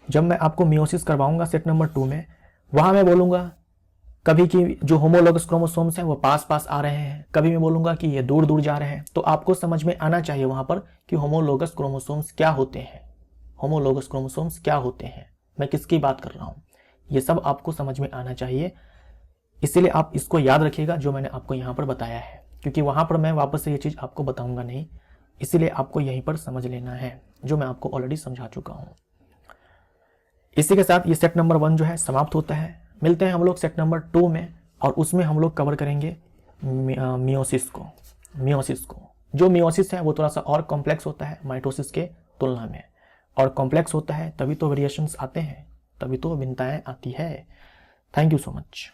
जब मैं आपको मियोसिस करवाऊंगा सेट नंबर 2 में, वहां मैं बोलूंगा कभी कि जो होमोलोगस क्रोमोसोम्स हैं वो पास पास आ रहे हैं, कभी मैं बोलूंगा कि ये दूर दूर जा रहे हैं। तो आपको समझ में आना चाहिए वहां पर कि होमोलोगस क्रोमोसोम्स क्या होते हैं, होमोलोगस क्रोमोसोम्स क्या होते हैं, मैं किसकी बात कर रहा हूं, ये सब आपको समझ में आना चाहिए। इसीलिए आप इसको याद रखिएगा जो मैंने आपको यहाँ पर बताया है, क्योंकि वहां पर मैं वापस से ये चीज आपको बताऊंगा नहीं। इसीलिए आपको यहीं पर समझ लेना है जो मैं आपको ऑलरेडी समझा चुका हूं। इसी के साथ ये सेट नंबर 1 जो है समाप्त होता है। मिलते हैं हम लोग सेट नंबर 2 में, और उसमें हम लोग कवर करेंगे मियोसिस को। जो मियोसिस है वो थोड़ा सा और कॉम्प्लेक्स होता है माइटोसिस के तुलना में, और कॉम्प्लेक्स होता है तभी तो वेरिएशंस आते हैं, तभी तो भिन्नताएं आती है। Thank you so much.